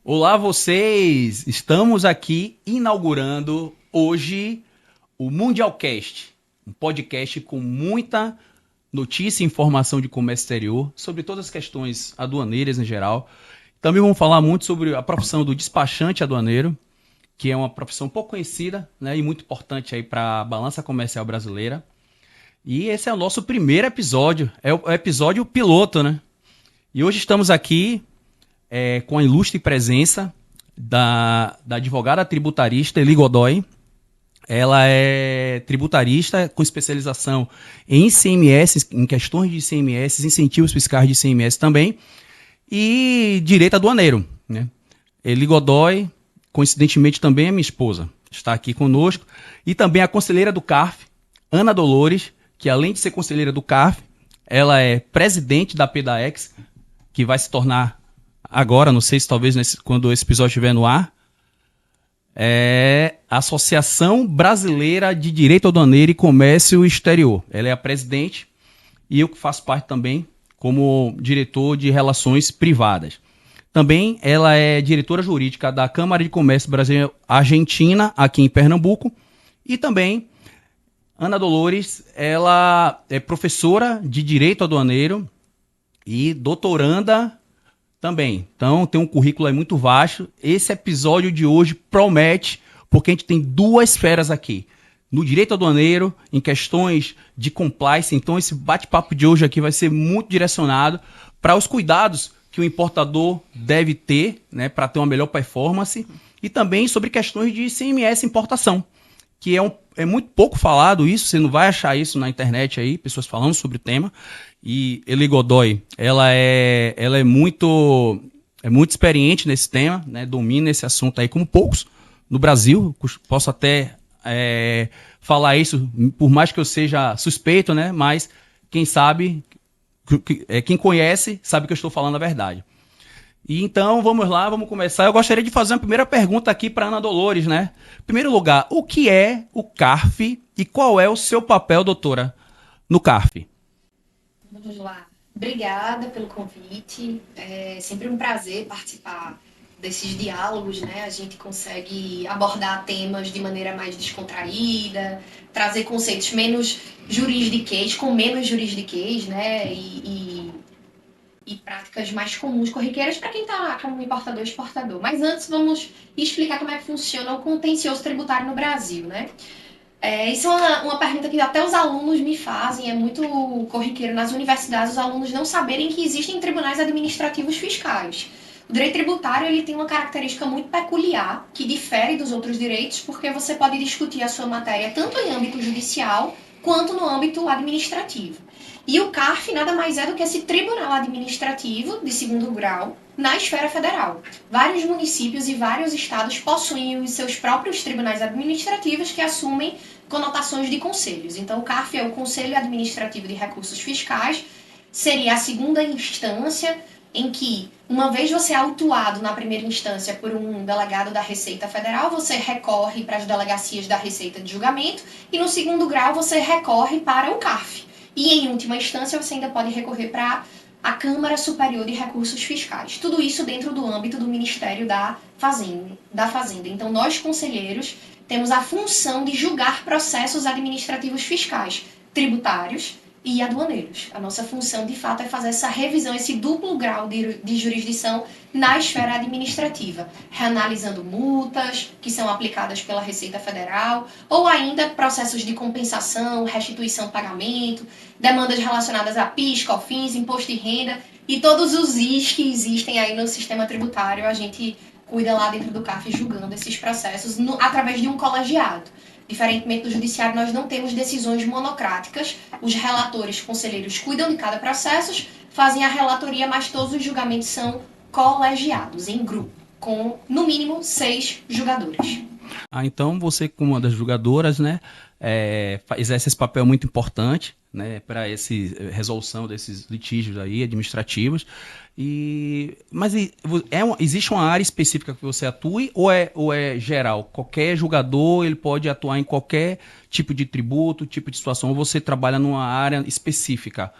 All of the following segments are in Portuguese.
Olá vocês! Estamos aqui inaugurando hoje o Mundialcast, um podcast com muita notícia e informação de comércio exterior sobre todas as questões aduaneiras em geral. Também vamos falar muito sobre a profissão do despachante aduaneiro, que é uma profissão pouco conhecida, né, e muito importante aí para a balança comercial brasileira. E esse é o nosso primeiro episódio, é o episódio piloto, né? E hoje estamos aqui com a ilustre presença da advogada tributarista Eli Godoy. Ela é tributarista com especialização em ICMS, em questões de ICMS, incentivos fiscais de ICMS também, e direito aduaneiro, né? Eli Godoy, coincidentemente, também é minha esposa, está aqui conosco, e também a conselheira do CARF, Ana Dolores, que além de ser conselheira do CARF, ela é presidente da PDAEX, que vai se tornar agora, não sei se talvez quando esse episódio estiver no ar, é a Associação Brasileira de Direito Aduaneiro e Comércio Exterior. Ela é a presidente e eu que faço parte também como diretor de Relações Privadas. Também ela é diretora jurídica da Câmara de Comércio Brasil-Argentina, aqui em Pernambuco. E também, Ana Dolores, ela é professora de Direito Aduaneiro e doutoranda também. Então tem um currículo aí muito vasto. Esse episódio de hoje promete, porque a gente tem duas feras aqui. No direito aduaneiro, em questões de compliance. Então esse bate-papo de hoje aqui vai ser muito direcionado para os cuidados que o importador deve ter, né, para ter uma melhor performance. E também sobre questões de ICMS importação, que é muito pouco falado isso. Você não vai achar isso na internet aí, pessoas falando sobre o tema. E Eli Godoy, ela é muito experiente nesse tema, né? Domina esse assunto aí como poucos no Brasil. Posso até falar isso, por mais que eu seja suspeito, né? Mas quem sabe, quem conhece, sabe que eu estou falando a verdade. E então, vamos lá, vamos começar. Eu gostaria de fazer uma primeira pergunta aqui para Ana Dolores, né? Em primeiro lugar, o que é o CARF e qual é o seu papel, doutora, no CARF? Vamos lá. Obrigada pelo convite. É sempre um prazer participar desses diálogos, né? A gente consegue abordar temas de maneira mais descontraída, trazer conceitos menos juridiquês, com menos juridiquês, né? E práticas mais comuns, corriqueiras, para quem está como importador e exportador. Mas antes, vamos explicar como é que funciona o contencioso tributário no Brasil, né? Isso é uma pergunta que até os alunos me fazem, é muito corriqueiro nas universidades os alunos não saberem que existem tribunais administrativos fiscais. O direito tributário ele tem uma característica muito peculiar, que difere dos outros direitos, porque você pode discutir a sua matéria tanto em âmbito judicial quanto no âmbito administrativo. E o CARF nada mais é do que esse tribunal administrativo de segundo grau na esfera federal. Vários municípios e vários estados possuem os seus próprios tribunais administrativos que assumem conotações de conselhos. Então, o CARF é o Conselho Administrativo de Recursos Fiscais, seria a segunda instância em que, uma vez você é autuado na primeira instância por um delegado da Receita Federal, você recorre para as delegacias da Receita de Julgamento e, no segundo grau, você recorre para o CARF. E, em última instância, você ainda pode recorrer para a Câmara Superior de Recursos Fiscais. Tudo isso dentro do âmbito do Ministério da Fazenda. Então, nós, conselheiros, temos a função de julgar processos administrativos fiscais, tributários e aduaneiros. A nossa função, de fato, é fazer essa revisão, esse duplo grau de jurisdição na esfera administrativa, reanalisando multas que são aplicadas pela Receita Federal, ou ainda processos de compensação, restituição, pagamento, demandas relacionadas a PIS, COFINS, imposto de renda e todos os is que existem aí no sistema tributário. A gente cuida lá dentro do CARF julgando esses processos através de um colegiado. Diferentemente do judiciário, nós não temos decisões monocráticas. Os relatores, conselheiros, cuidam de cada processo, fazem a relatoria, mas todos os julgamentos são colegiados, em grupo, com, no mínimo, 6 julgadores. Então você, como uma das julgadoras, né, exerce esse papel muito importante, né, para essa resolução desses litígios aí, administrativos. Mas existe uma área específica que você atue ou é geral? Qualquer julgador ele pode atuar em qualquer tipo de tributo, tipo de situação, ou você trabalha numa área específica?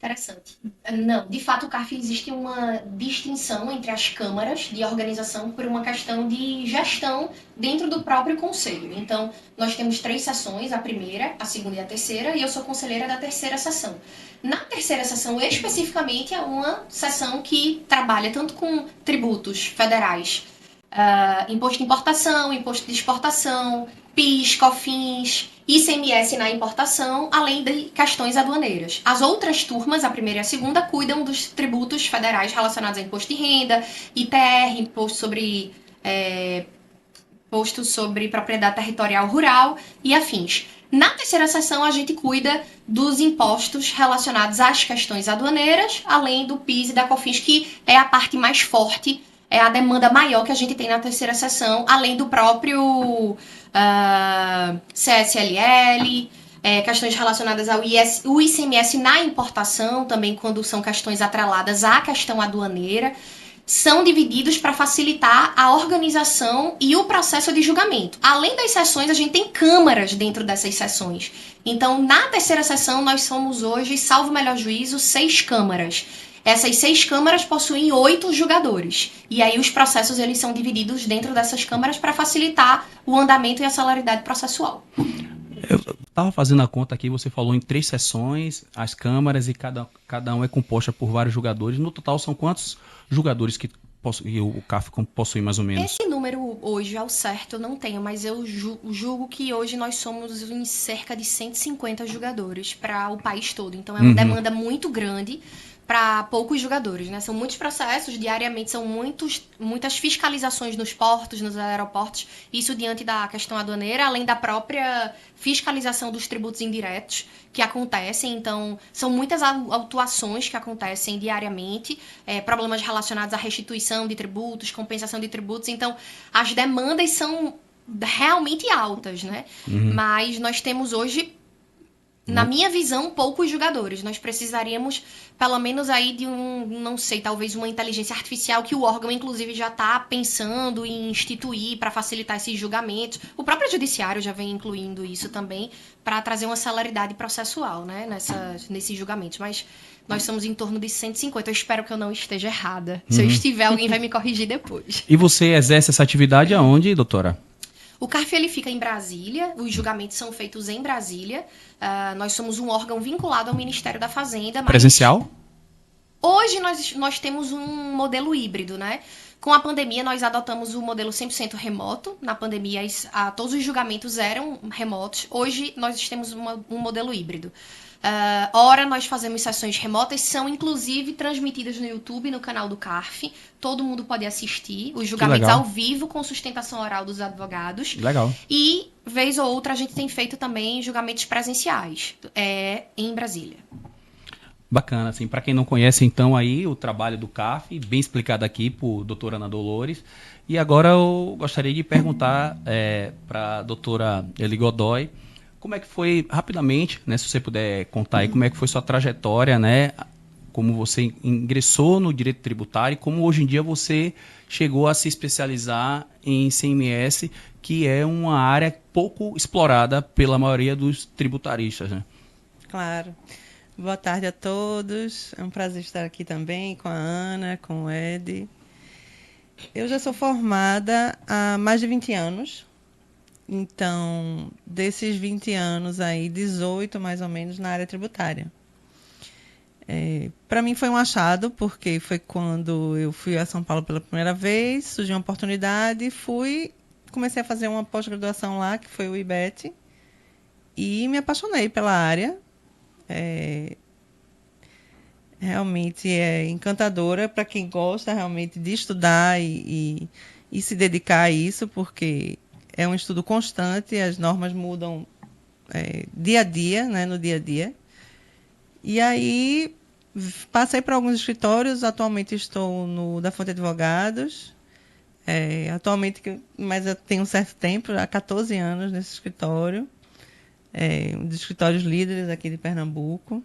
Interessante. Não, de fato, o CARF existe uma distinção entre as câmaras de organização por uma questão de gestão dentro do próprio conselho. Então, nós temos 3 sessões, a primeira, a segunda e a terceira, e eu sou conselheira da terceira sessão. Na terceira sessão, especificamente, é uma sessão que trabalha tanto com tributos federais, imposto de importação, imposto de exportação, PIS, COFINS, ICMS na importação, além de questões aduaneiras. As outras turmas, a primeira e a segunda, cuidam dos tributos federais relacionados a imposto de renda, ITR, imposto sobre propriedade territorial rural e afins. Na terceira sessão, a gente cuida dos impostos relacionados às questões aduaneiras, além do PIS e da COFINS, que é a parte mais forte, é a demanda maior que a gente tem na terceira sessão, além do próprio CSLL, questões relacionadas ao ICMS na importação, também quando são questões atreladas à questão aduaneira, são divididos para facilitar a organização e o processo de julgamento. Além das sessões, a gente tem câmaras dentro dessas sessões. Então, na terceira sessão, nós somos hoje, salvo o melhor juízo, 6 câmaras. Essas 6 câmaras possuem 8 julgadores. E aí os processos eles são divididos dentro dessas câmaras para facilitar o andamento e a celeridade processual. Eu estava fazendo a conta aqui, você falou em 3 sessões, as câmaras e cada um é composta por vários jogadores. No total, são quantos jogadores que o CAF possui mais ou menos? Esse número hoje, ao certo, eu não tenho, mas eu julgo que hoje nós somos em cerca de 150 jogadores para o país todo. Então é uma demanda muito grande para poucos jogadores, né? São muitos processos, diariamente são muitas fiscalizações nos portos, nos aeroportos, isso diante da questão aduaneira, além da própria fiscalização dos tributos indiretos que acontecem. Então, são muitas autuações que acontecem diariamente, problemas relacionados à restituição de tributos, compensação de tributos. Então, as demandas são realmente altas, né? Mas nós temos hoje, na minha visão, poucos jogadores. Nós precisaríamos, pelo menos aí de não sei, talvez uma inteligência artificial que o órgão, inclusive, já está pensando em instituir para facilitar esses julgamentos. O próprio judiciário já vem incluindo isso também para trazer uma celeridade processual, né, nesses julgamentos. Mas nós somos em torno de 150. Eu espero que eu não esteja errada. Se eu estiver, alguém vai me corrigir depois. E você exerce essa atividade aonde, doutora? O CARF ele fica em Brasília, os julgamentos são feitos em Brasília. Nós somos um órgão vinculado ao Ministério da Fazenda. Mas Presencial? hoje nós temos um modelo híbrido, né? Com a pandemia, nós adotamos o modelo 100% remoto. Na pandemia, todos os julgamentos eram remotos. Hoje, nós temos um modelo híbrido. Ora, nós fazemos sessões remotas, são inclusive transmitidas no YouTube, no canal do CARF. Todo mundo pode assistir os julgamentos ao vivo, com sustentação oral dos advogados. Legal. E, vez ou outra, a gente tem feito também julgamentos presenciais em Brasília. Bacana, assim, para quem não conhece, então, aí o trabalho do CAF, bem explicado aqui por doutora Ana Dolores. E agora eu gostaria de perguntar para a doutora Eli Godoy, como é que foi, rapidamente, né, se você puder contar aí, como é que foi sua trajetória, né, como você ingressou no direito tributário e como hoje em dia você chegou a se especializar em ICMS, que é uma área pouco explorada pela maioria dos tributaristas, né? Claro. Boa tarde a todos. É um prazer estar aqui também com a Ana, com o Ed. Eu já sou formada há mais de 20 anos. Então, desses 20 anos aí, 18 mais ou menos na área tributária. Para mim foi um achado, porque foi quando eu fui a São Paulo pela primeira vez, surgiu uma oportunidade, comecei a fazer uma pós-graduação lá, que foi o IBET, e me apaixonei pela área. Realmente é encantadora para quem gosta realmente de estudar e se dedicar a isso, porque é um estudo constante, as normas mudam dia a dia, né, no dia a dia. E aí passei por alguns escritórios, atualmente estou no da Fonte Advogados, mas eu tenho um certo tempo, há 14 anos nesse escritório, um dos escritórios líderes aqui de Pernambuco.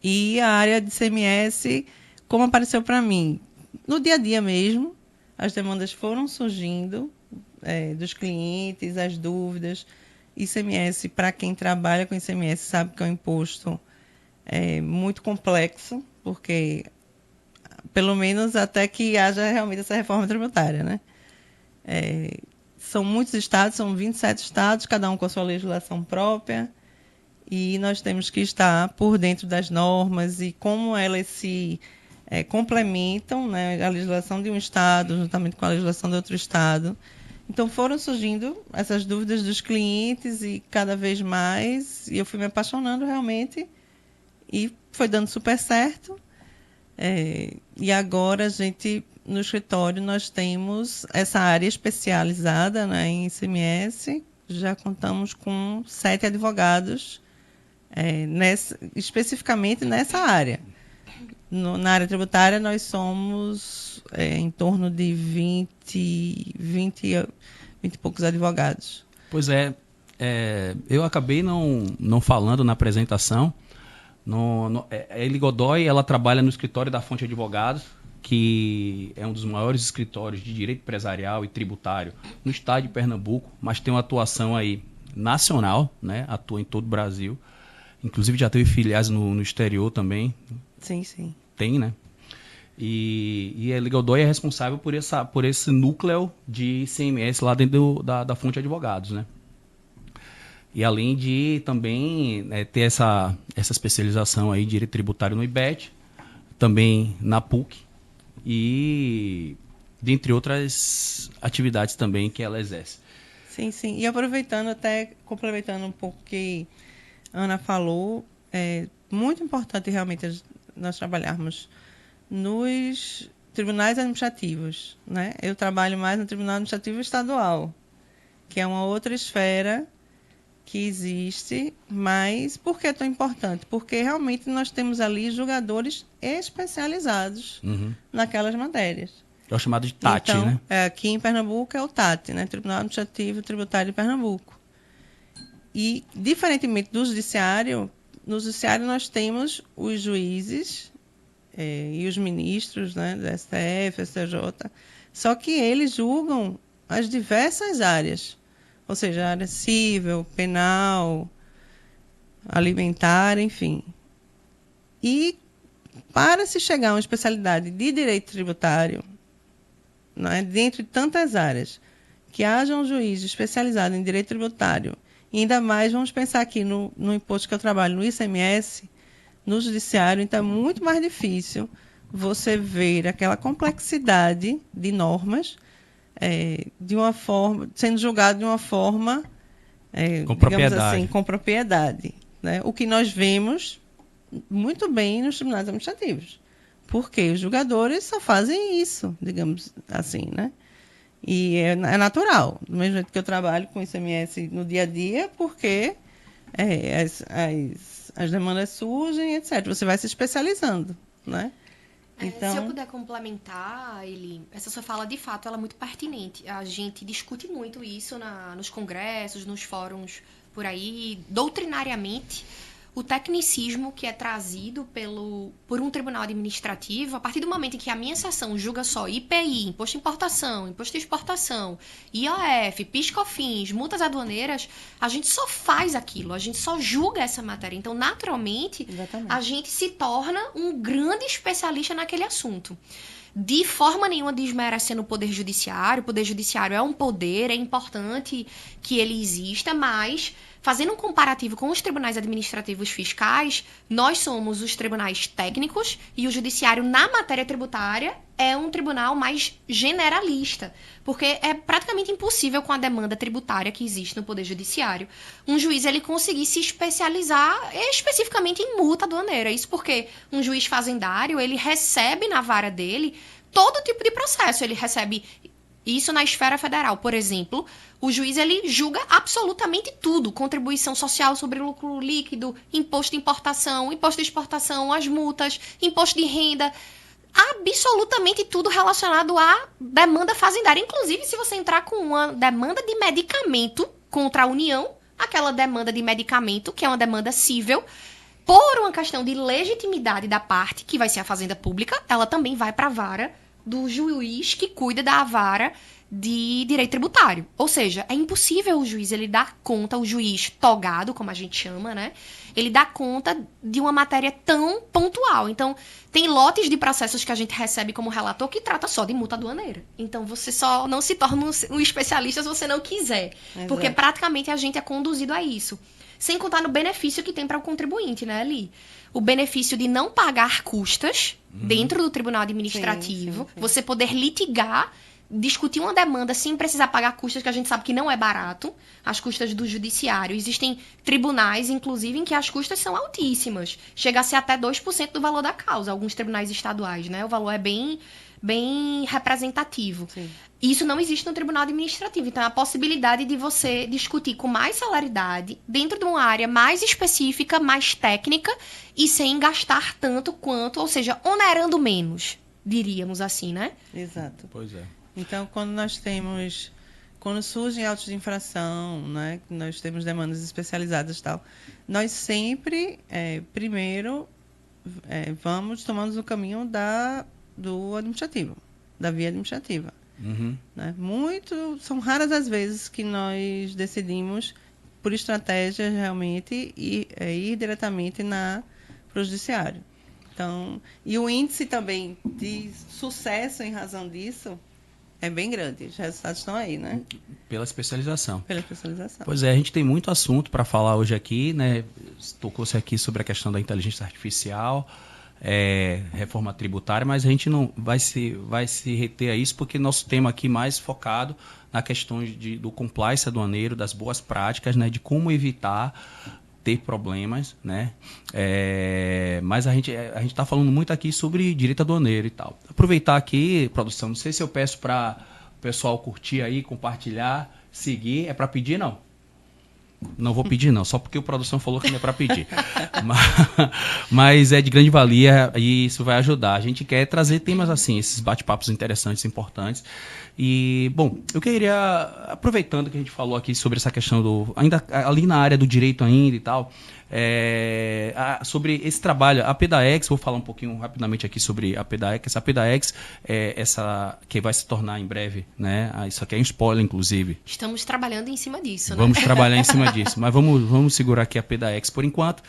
E a área de ICMS, como apareceu para mim, no dia a dia mesmo, as demandas foram surgindo dos clientes, as dúvidas. ICMS, para quem trabalha com ICMS, sabe que é um imposto é muito complexo, porque pelo menos até que haja realmente essa reforma tributária, né? São muitos estados, são 27 estados, cada um com a sua legislação própria, e nós temos que estar por dentro das normas e como elas se complementam, né? A legislação de um estado juntamente com a legislação de outro estado. Então foram surgindo essas dúvidas dos clientes e cada vez mais, e eu fui me apaixonando realmente e foi dando super certo. E agora a gente, no escritório, nós temos essa área especializada, né, em ICMS. Já contamos com 7 advogados especificamente nessa área. Na área tributária, nós somos em torno de 20 e poucos advogados. Pois eu acabei não falando na apresentação. A Eli Godoy, ela trabalha no escritório da Fonte Advogados, que é um dos maiores escritórios de direito empresarial e tributário no estado de Pernambuco, mas tem uma atuação aí nacional, né? Atua em todo o Brasil. Inclusive já teve filiais no exterior também. Sim, sim. Tem, né? E a Eli Godoy é responsável por esse núcleo de ICMS lá dentro da Fonte Advogados, né? E além de também ter essa especialização aí de direito tributário no IBET, também na PUC e dentre outras atividades também que ela exerce. Sim, sim. E aproveitando, até complementando um pouco o que a Ana falou, é muito importante realmente nós trabalharmos nos tribunais administrativos, né? Eu trabalho mais no Tribunal Administrativo Estadual, que é uma outra esfera que existe, mas por que é tão importante? Porque realmente nós temos ali julgadores especializados naquelas matérias. É o chamado de TAT, então, né? Aqui em Pernambuco é o TAT, né? Tribunal Administrativo Tributário de Pernambuco. E, diferentemente do judiciário, no judiciário nós temos os juízes e os ministros, né, do STF, STJ, só que eles julgam as diversas áreas. Ou seja, área civil, penal, alimentar, enfim. E para se chegar a uma especialidade de direito tributário, né, dentre tantas áreas, que haja um juiz especializado em direito tributário, e ainda mais vamos pensar aqui no imposto que eu trabalho, no ICMS, no judiciário, então é muito mais difícil você ver aquela complexidade de normas de uma forma, sendo julgado de uma forma, com digamos propriedade. assim, com propriedade, né? O que nós vemos muito bem nos tribunais administrativos, porque os julgadores só fazem isso, digamos assim, né? E é natural, do mesmo jeito que eu trabalho com ICMS no dia a dia, porque as demandas surgem, etc. Você vai se especializando, né? Então... Se eu puder complementar, essa sua fala, de fato, ela é muito pertinente. A gente discute muito isso nos congressos, nos fóruns por aí, doutrinariamente, o tecnicismo que é trazido por um tribunal administrativo, a partir do momento em que a minha seção julga só IPI, Imposto de Importação, Imposto de Exportação, IOF, PIS/COFINS, multas aduaneiras, a gente só faz aquilo, a gente só julga essa matéria. Então, naturalmente, a gente se torna um grande especialista naquele assunto. De forma nenhuma desmerecendo o Poder Judiciário. O Poder Judiciário é um poder, é importante que ele exista, mas... Fazendo um comparativo com os tribunais administrativos fiscais, nós somos os tribunais técnicos e o judiciário na matéria tributária é um tribunal mais generalista, porque é praticamente impossível com a demanda tributária que existe no Poder Judiciário um juiz ele conseguir se especializar especificamente em multa aduaneira. Isso porque um juiz fazendário ele recebe na vara dele todo tipo de processo, ele recebe... Isso na esfera federal, por exemplo, o juiz ele julga absolutamente tudo. Contribuição social sobre lucro líquido, imposto de importação, imposto de exportação, as multas, imposto de renda, absolutamente tudo relacionado à demanda fazendária. Inclusive, se você entrar com uma demanda de medicamento contra a União, aquela demanda de medicamento, que é uma demanda cível, por uma questão de legitimidade da parte, que vai ser a Fazenda Pública, ela também vai para a vara do juiz que cuida da vara de direito tributário. Ou seja, é impossível o juiz ele dar conta, o juiz togado, como a gente chama, né? Ele dá conta de uma matéria tão pontual. Então, tem lotes de processos que a gente recebe como relator que trata só de multa aduaneira. Então, você só não se torna um especialista se você não quiser. Exato. Porque praticamente a gente é conduzido a isso. Sem contar no benefício que tem para o contribuinte, né, Li? O benefício de não pagar custas dentro do tribunal administrativo, Sim. você poder litigar, discutir uma demanda sem precisar pagar custas, que a gente sabe que não é barato, as custas do judiciário. Existem tribunais, inclusive, em que as custas são altíssimas. Chega a ser até 2% do valor da causa, alguns tribunais estaduais, né? O valor é bem representativo. Sim. Isso não existe no tribunal administrativo. Então, a possibilidade de você discutir com mais celeridade, dentro de uma área mais específica, mais técnica, e sem gastar tanto quanto, ou seja, onerando menos, diríamos assim, né? Exato. Pois é. Então, quando surgem autos de infração, né, nós temos demandas especializadas e tal, nós sempre, primeiro, tomamos o caminho do administrativo, da via administrativa. Uhum. Né? São raras as vezes que nós decidimos, por estratégia, realmente, ir diretamente para o judiciário. Então, e o índice também de sucesso em razão disso é bem grande. Os resultados estão aí, né? Pela especialização. Pela especialização. Pois é, a gente tem muito assunto para falar hoje aqui, né? Tocou-se aqui sobre a questão da inteligência artificial, reforma tributária, mas a gente não vai se reter a isso porque nosso tema aqui mais focado na questão do compliance aduaneiro, das boas práticas, né? De como evitar ter problemas, né? Mas a gente está falando muito aqui sobre direito aduaneiro e tal. Aproveitar aqui, produção, não sei se eu peço para o pessoal curtir aí, compartilhar, seguir. É para pedir, não? Não vou pedir, não, só porque o produção falou que não é para pedir. Mas é de grande valia e isso vai ajudar. A gente quer trazer temas assim, esses bate-papos interessantes, importantes. E, bom, eu queria, aproveitando que a gente falou aqui sobre essa questão ainda ali na área do direito ainda e tal, sobre esse trabalho, a PDAEX, vou falar um pouquinho rapidamente aqui sobre a PDAEX. A PDAEX é essa que vai se tornar em breve, né? Isso aqui é um spoiler, inclusive. Estamos trabalhando em cima disso, né? Vamos trabalhar em cima disso, mas vamos segurar aqui a PDAEX por enquanto,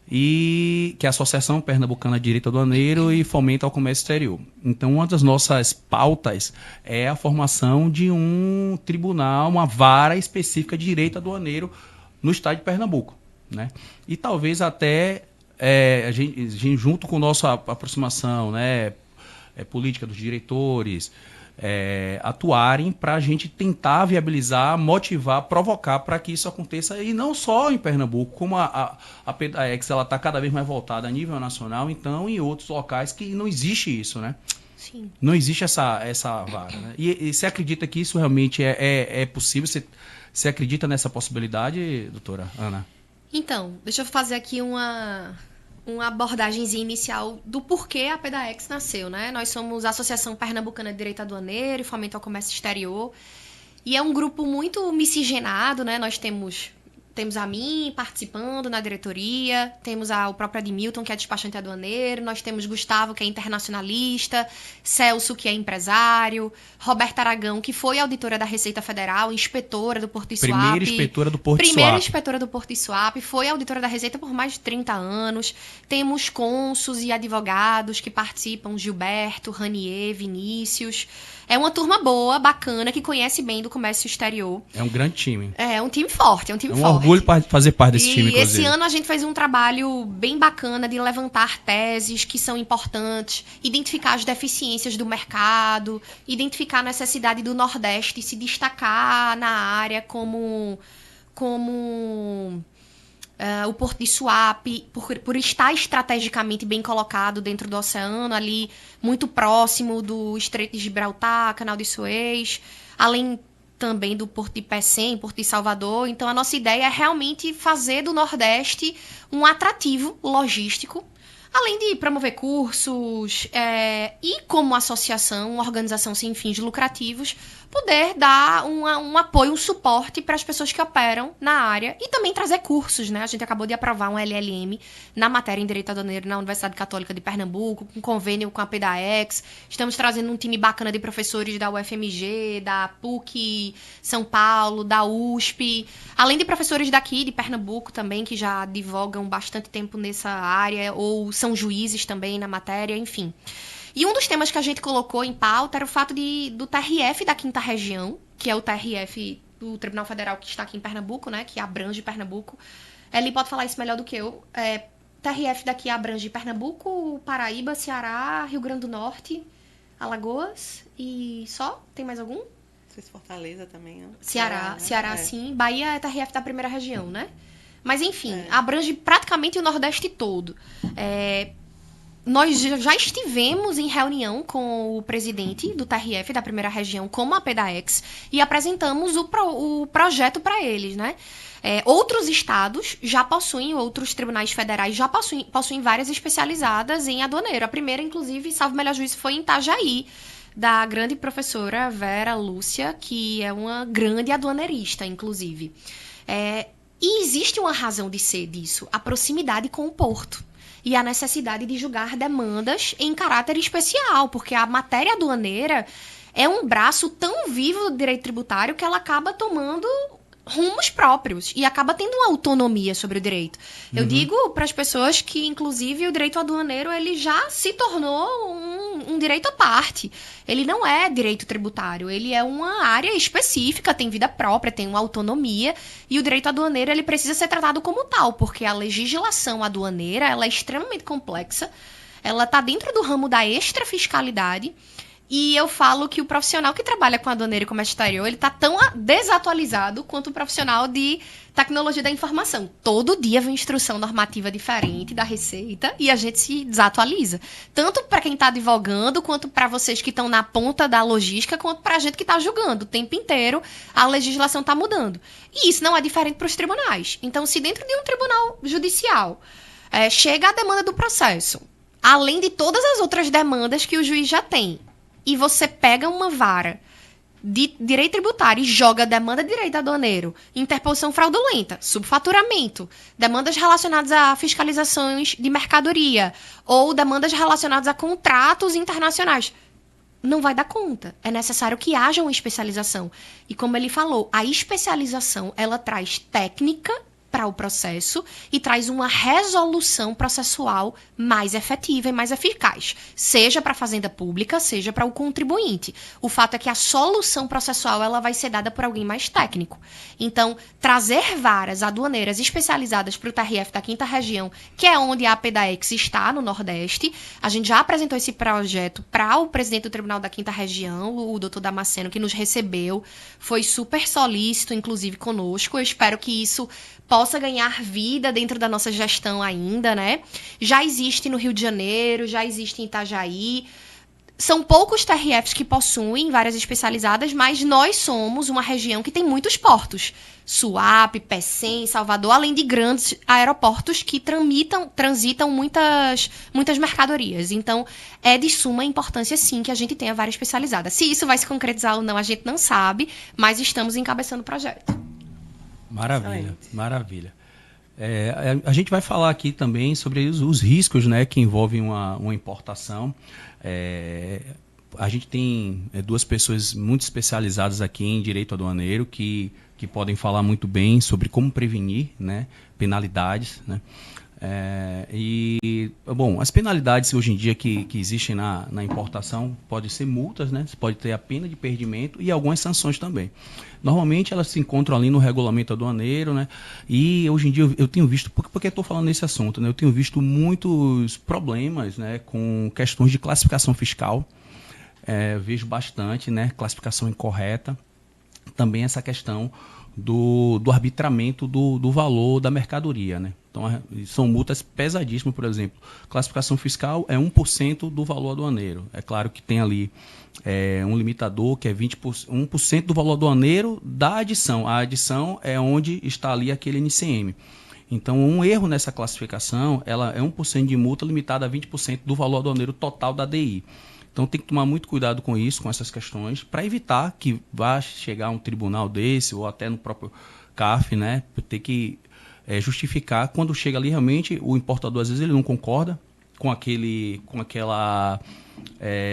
e que é a Associação Pernambucana de Direito Aduaneiro e Fomento ao Comércio Exterior. Então, uma das nossas pautas é a formação de um tribunal, uma vara específica de direito aduaneiro no estado de Pernambuco, né? E talvez até a gente, junto com nossa aproximação, né, política dos diretores, atuarem para a gente tentar viabilizar, motivar, provocar para que isso aconteça, e não só em Pernambuco, como a PDAEX ela está cada vez mais voltada a nível nacional, então em outros locais que não existe isso, né? Sim. Não existe essa vara, né? E você acredita que isso realmente é possível? Você acredita nessa possibilidade, doutora Ana? Então, deixa eu fazer aqui uma abordagemzinha inicial do porquê a PDAEX nasceu, né? Nós somos a Associação Pernambucana de Direito Aduaneiro e Fomento ao Comércio Exterior, e é um grupo muito miscigenado, né? Nós temos a mim participando na diretoria, temos o próprio Admilton, que é despachante aduaneiro, nós temos Gustavo, que é internacionalista, Celso, que é empresário, Roberta Aragão, que foi auditora da Receita Federal, inspetora do Porto de Suape. Primeira inspetora do Porto de Suape. Primeira inspetora do Porto de Suape, foi auditora da Receita por mais de 30 anos. Temos cônsuls e advogados que participam, Gilberto, Ranier, Vinícius. É uma turma boa, bacana, que conhece bem do comércio exterior. É um grande time. É um time forte, É um orgulho fazer parte desse time, inclusive. E esse ano a gente fez um trabalho bem bacana de levantar teses que são importantes, identificar as deficiências do mercado, identificar a necessidade do Nordeste se destacar na área como o Porto de Suape, por estar estrategicamente bem colocado dentro do oceano, ali muito próximo do Estreito de Gibraltar, Canal de Suez, além também do Porto de Pecém, Porto de Salvador. Então, a nossa ideia é realmente fazer do Nordeste um atrativo logístico, além de promover cursos e como associação, uma organização sem fins lucrativos, poder dar um apoio, um suporte para as pessoas que operam na área e também trazer cursos, né? A gente acabou de aprovar um LLM na matéria em Direito Aduaneiro na Universidade Católica de Pernambuco, com convênio com a PEDAEX. Estamos trazendo um time bacana de professores da UFMG, da PUC São Paulo, da USP, além de professores daqui de Pernambuco também, que já advogam bastante tempo nessa área, ou são juízes também na matéria, enfim. E um dos temas que a gente colocou em pauta era o fato do TRF da 5ª Região, que é o TRF do Tribunal Federal que está aqui em Pernambuco, né, que abrange Pernambuco. Ele pode falar isso melhor do que eu. TRF daqui abrange Pernambuco, Paraíba, Ceará, Rio Grande do Norte, Alagoas e só? Tem mais algum? Não sei se Fortaleza também. Né? Ceará sim. Bahia é TRF da 1ª Região, né? Mas enfim, abrange praticamente o Nordeste todo. Nós já estivemos em reunião com o presidente do TRF da 1ª Região, como a PEDAEX, e apresentamos o projeto para eles, né? Outros estados já possuem, outros tribunais federais já possuem várias especializadas em aduaneiro. A primeira, inclusive, salvo melhor juízo, foi em Itajaí, da grande professora Vera Lúcia, que é uma grande aduaneirista, inclusive. E existe uma razão de ser disso, a proximidade com o porto. E a necessidade de julgar demandas em caráter especial, porque a matéria aduaneira é um braço tão vivo do direito tributário que ela acaba tomando rumos próprios e acaba tendo uma autonomia sobre o direito. Eu digo para as pessoas que, inclusive, o direito aduaneiro ele já se tornou um direito à parte. Ele não é direito tributário, ele é uma área específica, tem vida própria, tem uma autonomia, e o direito aduaneiro ele precisa ser tratado como tal, porque a legislação aduaneira ela é extremamente complexa, ela está dentro do ramo da extrafiscalidade. E eu falo que o profissional que trabalha com aduaneiro e comércio exterior, ele tá tão desatualizado quanto o profissional de tecnologia da informação. Todo dia vem instrução normativa diferente da Receita e a gente se desatualiza. Tanto para quem está advogando, quanto para vocês que estão na ponta da logística, quanto para a gente que está julgando. O tempo inteiro a legislação está mudando. E isso não é diferente para os tribunais. Então, se dentro de um tribunal judicial chega a demanda do processo, além de todas as outras demandas que o juiz já tem, e você pega uma vara de direito tributário e joga demanda de direito aduaneiro, interposição fraudulenta, subfaturamento, demandas relacionadas a fiscalizações de mercadoria ou demandas relacionadas a contratos internacionais, não vai dar conta. É necessário que haja uma especialização. E como ele falou, a especialização ela traz técnica para o processo e traz uma resolução processual mais efetiva e mais eficaz, seja para a fazenda pública, seja para o contribuinte. O fato é que a solução processual ela vai ser dada por alguém mais técnico. Então, trazer varas aduaneiras especializadas para o TRF da 5ª Região, que é onde a PEDAEX está, no Nordeste, a gente já apresentou esse projeto para o presidente do Tribunal da 5ª Região, o doutor Damasceno, que nos recebeu, foi super solícito, inclusive, conosco. Eu espero que isso possa ganhar vida dentro da nossa gestão ainda, né? Já existe no Rio de Janeiro, já existe em Itajaí. São poucos TRFs que possuem várias especializadas, mas nós somos uma região que tem muitos portos. Suape, Pecém, Salvador, além de grandes aeroportos que transitam muitas mercadorias. Então, é de suma importância, sim, que a gente tenha várias especializadas. Se isso vai se concretizar ou não, a gente não sabe, mas estamos encabeçando o projeto. Maravilha, maravilha. A gente vai falar aqui também sobre os riscos, né, que envolvem uma importação. A gente tem duas pessoas muito especializadas aqui em direito aduaneiro que podem falar muito bem sobre como prevenir, né, penalidades, né? Bom, as penalidades hoje em dia que existem na importação podem ser multas, né? Você pode ter a pena de perdimento e algumas sanções também. Normalmente elas se encontram ali no regulamento aduaneiro, né? E hoje em dia eu tenho visto, porque estou falando nesse assunto, né? Eu tenho visto muitos problemas, né, com questões de classificação fiscal. Vejo bastante, né, classificação incorreta. Também essa questão do arbitramento do valor da mercadoria, né? Então, são multas pesadíssimas, por exemplo. Classificação fiscal é 1% do valor aduaneiro. É claro que tem ali um limitador que é 1% do valor aduaneiro da adição. A adição é onde está ali aquele NCM. Então, um erro nessa classificação, ela é 1% de multa limitada a 20% do valor aduaneiro total da DI. Então, tem que tomar muito cuidado com isso, com essas questões, para evitar que vá chegar a um tribunal desse, ou até no próprio CARF, né, ter que justificar. Quando chega ali, realmente, o importador, às vezes, ele não concorda com aquela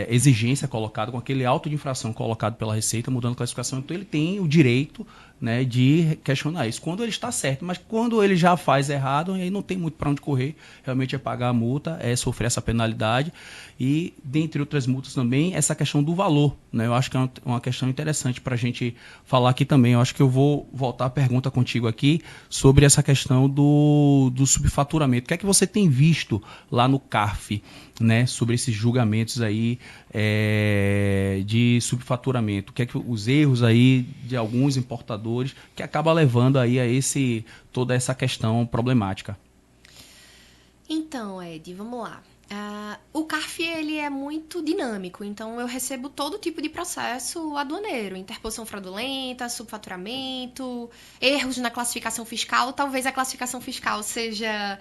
exigência colocada, com aquele auto de infração colocado pela Receita, mudando a classificação. Então, ele tem o direito, né, de questionar isso. Quando ele está certo, mas quando ele já faz errado, aí não tem muito para onde correr, realmente é pagar a multa, é sofrer essa penalidade e, dentre outras multas também, essa questão do valor, né? Eu acho que é uma questão interessante para a gente falar aqui também. Eu acho que eu vou voltar a pergunta contigo aqui sobre essa questão do subfaturamento. O que é que você tem visto lá no CARF, né, sobre esses julgamentos aí de subfaturamento? O que é que os erros aí de alguns importadores que acaba levando aí a toda essa questão problemática? Então, Ed, vamos lá. O CARF ele é muito dinâmico, então eu recebo todo tipo de processo aduaneiro, interposição fraudulenta, subfaturamento, erros na classificação fiscal. Talvez a classificação fiscal seja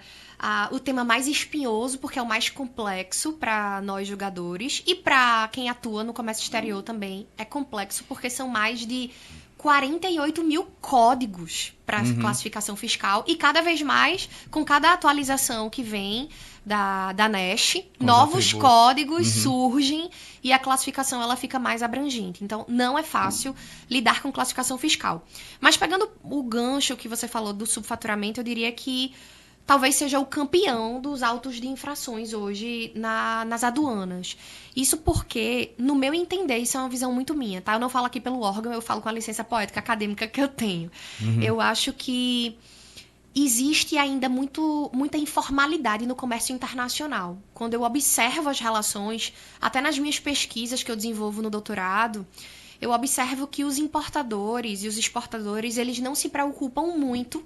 o tema mais espinhoso, porque é o mais complexo para nós julgadores e para quem atua no comércio exterior também é complexo, porque são mais de 48 mil códigos para classificação fiscal e cada vez mais, com cada atualização que vem da NESH, novos códigos surgem e a classificação ela fica mais abrangente. Então, não é fácil lidar com classificação fiscal. Mas pegando o gancho que você falou do subfaturamento, eu diria que talvez seja o campeão dos autos de infrações hoje nas aduanas. Isso porque, no meu entender, isso é uma visão muito minha, tá? Eu não falo aqui pelo órgão, eu falo com a licença poética acadêmica que eu tenho. Eu acho que existe ainda muita informalidade no comércio internacional. Quando eu observo as relações, até nas minhas pesquisas que eu desenvolvo no doutorado, eu observo que os importadores e os exportadores, eles não se preocupam muito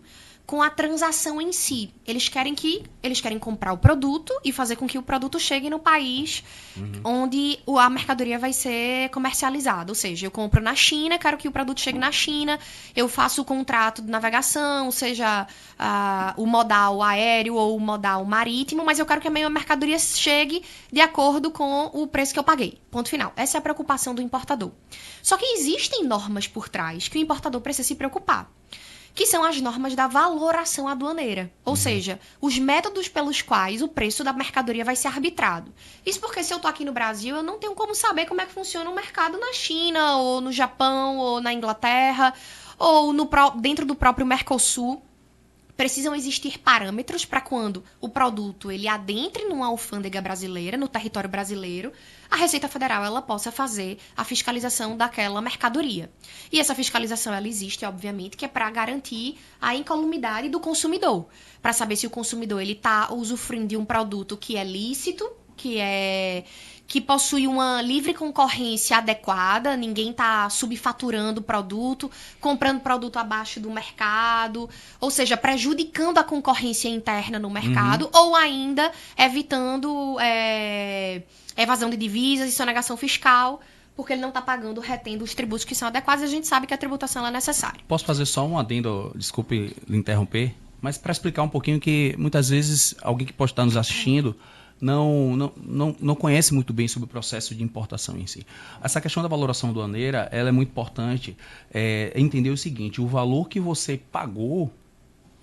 com a transação em si. Eles querem comprar o produto e fazer com que o produto chegue no país onde a mercadoria vai ser comercializada. Ou seja, eu compro na China, quero que o produto chegue na China, eu faço o contrato de navegação, seja o modal aéreo ou o modal marítimo, mas eu quero que a minha mercadoria chegue de acordo com o preço que eu paguei. Ponto final. Essa é a preocupação do importador. Só que existem normas por trás que o importador precisa se preocupar, que são as normas da valoração aduaneira. Ou seja, os métodos pelos quais o preço da mercadoria vai ser arbitrado. Isso porque se eu tô aqui no Brasil, eu não tenho como saber como é que funciona o mercado na China, ou no Japão, ou na Inglaterra, ou dentro do próprio Mercosul. Precisam existir parâmetros para quando o produto ele adentre numa alfândega brasileira, no território brasileiro, a Receita Federal ela possa fazer a fiscalização daquela mercadoria. E essa fiscalização ela existe, obviamente, que é para garantir a incolumidade do consumidor, para saber se o consumidor ele está usufruindo de um produto que é lícito, que possui uma livre concorrência adequada, ninguém está subfaturando o produto, comprando produto abaixo do mercado, ou seja, prejudicando a concorrência interna no mercado, ou ainda evitando evasão de divisas e sonegação fiscal, porque ele não está pagando, retendo os tributos que são adequados, e a gente sabe que a tributação é necessária. Posso fazer só um adendo, desculpe lhe interromper, mas para explicar um pouquinho que muitas vezes alguém que pode estar nos assistindo não conhece muito bem sobre o processo de importação em si. Essa questão da valoração aduaneira, ela é muito importante entender o seguinte: o valor que você pagou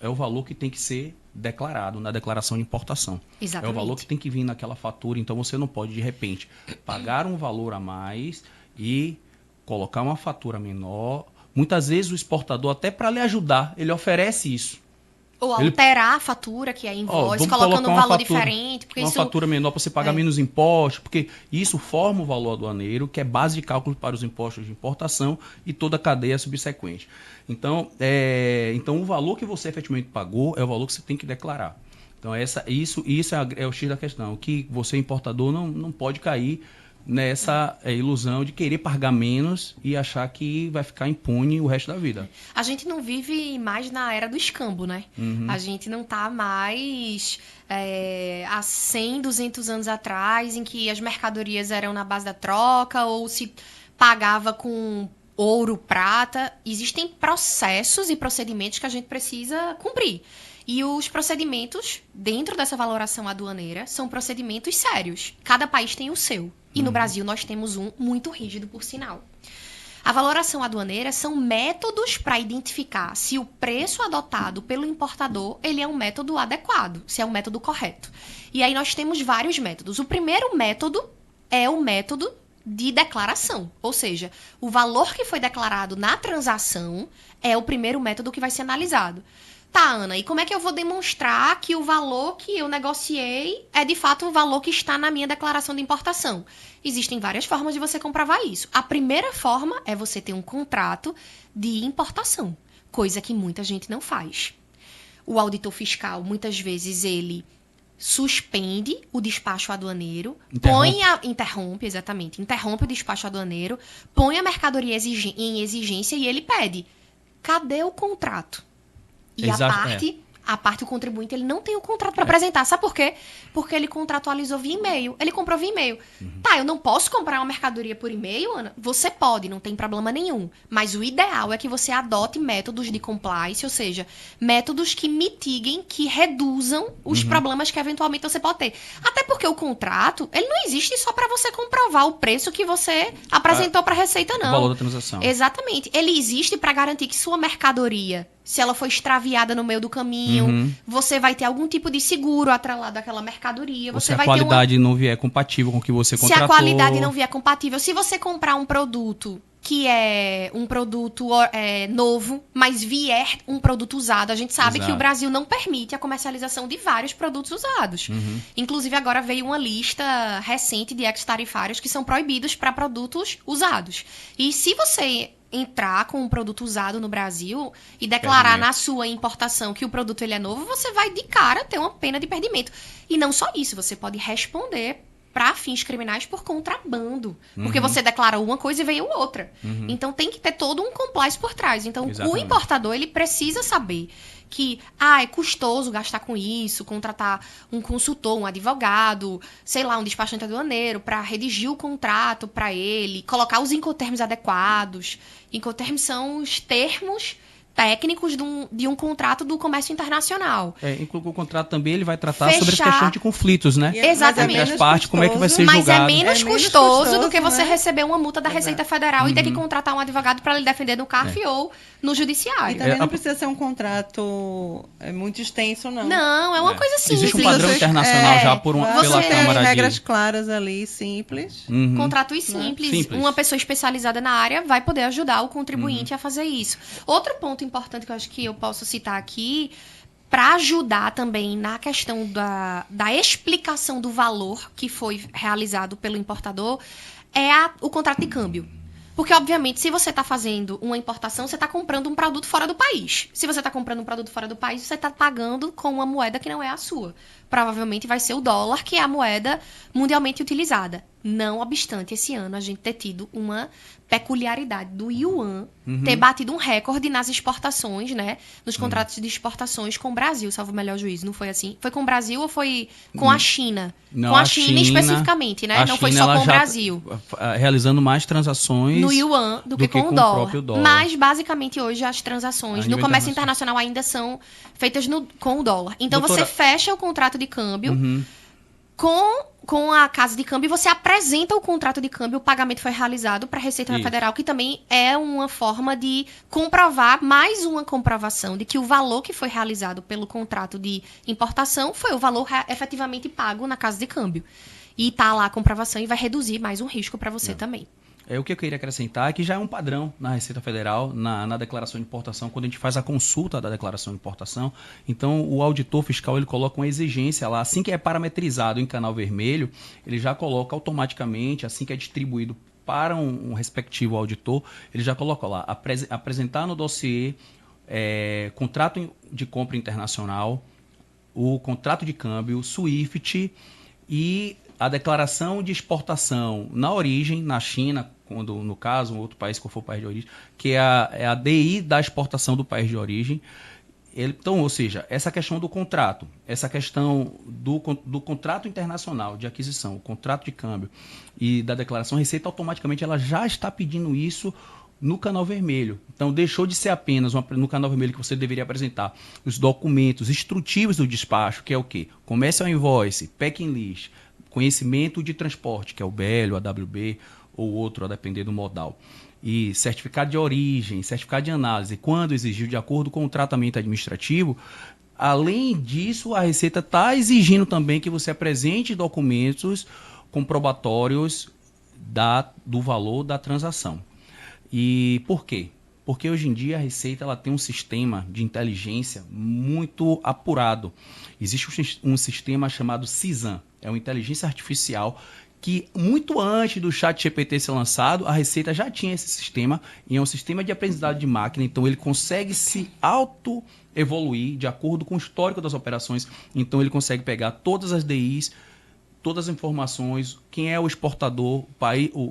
é o valor que tem que ser declarado na declaração de importação. Exatamente. É o valor que tem que vir naquela fatura, então você não pode, de repente, pagar um valor a mais e colocar uma fatura menor. Muitas vezes o exportador, até para lhe ajudar, ele oferece isso. Ou alterar a fatura, que é invoice, colocando um valor diferente. Porque uma fatura menor para você pagar menos impostos, porque isso forma o valor aduaneiro, que é base de cálculo para os impostos de importação e toda a cadeia subsequente. Então, o valor que você efetivamente pagou é o valor que você tem que declarar. Então, isso é o X da questão, que você, importador, não pode cair nessa ilusão de querer pagar menos e achar que vai ficar impune o resto da vida. A gente não vive mais na era do escambo, né? A gente não tá mais há 100, 200 anos atrás, em que as mercadorias eram na base da troca ou se pagava com ouro, prata. Existem processos e procedimentos que a gente precisa cumprir. E os procedimentos dentro dessa valoração aduaneira são procedimentos sérios. Cada país tem o seu. E no Brasil nós temos um muito rígido, por sinal. A valoração aduaneira são métodos para identificar se o preço adotado pelo importador ele é um método adequado, se é um método correto. E aí nós temos vários métodos. O primeiro método é o método de declaração, ou seja, o valor que foi declarado na transação é o primeiro método que vai ser analisado. Tá, Ana, e como é que eu vou demonstrar que o valor que eu negociei é de fato o valor que está na minha declaração de importação? Existem várias formas de você comprovar isso. A primeira forma é você ter um contrato de importação, coisa que muita gente não faz. O auditor fiscal, muitas vezes, ele suspende o despacho aduaneiro, interrompe o despacho aduaneiro, põe a mercadoria em exigência e ele pede: cadê o contrato? E a parte, o contribuinte, ele não tem o contrato para apresentar. Sabe por quê? Porque ele contratualizou via e-mail. Ele comprou via e-mail. Tá, eu não posso comprar uma mercadoria por e-mail, Ana? Você pode, não tem problema nenhum. Mas o ideal é que você adote métodos de compliance, ou seja, métodos que mitiguem, que reduzam os problemas que eventualmente você pode ter. Até porque o contrato, ele não existe só para você comprovar o preço que você apresentou para a Receita, não. O valor da transação. Exatamente. Ele existe para garantir que sua mercadoria, se ela for extraviada no meio do caminho, você vai ter algum tipo de seguro atrelado àquela mercadoria. Ou se a qualidade não vier compatível com o que você contratou. Se a qualidade não vier compatível. Se você comprar um produto que é um produto novo, mas vier um produto usado, a gente sabe que o Brasil não permite a comercialização de vários produtos usados. Inclusive, agora veio uma lista recente de ex-tarifários que são proibidos para produtos usados. E se você entrar com um produto usado no Brasil e declarar na sua importação que o produto ele é novo, você vai de cara ter uma pena de perdimento. E não só isso, você pode responder para fins criminais por contrabando. Porque você declara uma coisa e veio outra. Então tem que ter todo um compliance por trás. Então o importador ele precisa saber que é custoso gastar com isso, contratar um consultor, um advogado, sei lá, um despachante aduaneiro para redigir o contrato para ele, colocar os incoterms adequados. Incoterms são os termos técnicos de um contrato do comércio internacional. Inclusive o contrato também ele vai tratar sobre as questões de conflitos, né? Exatamente. Entre as partes, como é que vai ser julgado. Mas é menos custoso do que você receber uma multa da Receita Federal e ter que contratar um advogado para lhe defender no CARF ou no judiciário. E também não precisa ser um contrato muito extenso, não. Não, é uma coisa simples. Existe um padrão internacional já pela Câmara de... regras claras ali, simples. Contratos simples. Uma pessoa especializada na área vai poder ajudar o contribuinte a fazer isso. Outro ponto importante que eu acho que eu posso citar aqui, para ajudar também na questão da explicação do valor que foi realizado pelo importador, é o contrato de câmbio. Porque, obviamente, se você está fazendo uma importação, você está comprando um produto fora do país. Se você está comprando um produto fora do país, você está pagando com uma moeda que não é a sua. Provavelmente vai ser o dólar, que é a moeda mundialmente utilizada. Não obstante, esse ano a gente ter tido uma peculiaridade do yuan ter batido um recorde nas exportações, né? Nos contratos de exportações com o Brasil, salvo o melhor juízo. Não foi assim? Foi com o Brasil ou foi com a China? Não, com a China especificamente, né? Não foi só com o Brasil. Realizando mais transações no yuan do que com o dólar. Mas, basicamente, hoje as transações no comércio internacional ainda são feitas com o dólar. Então, você fecha o contrato de câmbio com a casa de câmbio, você apresenta o contrato de câmbio, o pagamento foi realizado para a Receita Federal, que também é uma forma de comprovar, mais uma comprovação de que o valor que foi realizado pelo contrato de importação foi o valor efetivamente pago na casa de câmbio. E tá lá a comprovação e vai reduzir mais um risco para você também. O que eu queria acrescentar é que já é um padrão na Receita Federal, na declaração de importação, quando a gente faz a consulta da declaração de importação. Então, o auditor fiscal ele coloca uma exigência lá, assim que é parametrizado em canal vermelho, ele já coloca automaticamente, assim que é distribuído para um respectivo auditor, ele já coloca lá, apresentar no dossiê contrato de compra internacional, o contrato de câmbio, SWIFT e a declaração de exportação na origem, na China, quando, no caso, um outro país, qual for o país de origem, que é a DI da exportação do país de origem. Então, ou seja, essa questão do contrato, essa questão do contrato internacional de aquisição, o contrato de câmbio e da declaração, a Receita automaticamente ela já está pedindo isso no Canal Vermelho. Então, deixou de ser apenas no Canal Vermelho que você deveria apresentar os documentos instrutivos do despacho, que é o quê? Commercial Invoice, Packing List, conhecimento de transporte, que é o BL, o AWB ou outro, a depender do modal. E certificado de origem, certificado de análise, quando exigido de acordo com o tratamento administrativo. Além disso, a Receita está exigindo também que você apresente documentos comprobatórios do valor da transação. E por quê? Porque hoje em dia a Receita ela tem um sistema de inteligência muito apurado. Existe um sistema chamado CISAM, é uma inteligência artificial que muito antes do ChatGPT ser lançado, a Receita já tinha esse sistema, e é um sistema de aprendizado de máquina, então ele consegue se auto-evoluir de acordo com o histórico das operações, então ele consegue pegar todas as DIs, todas as informações, quem é o exportador,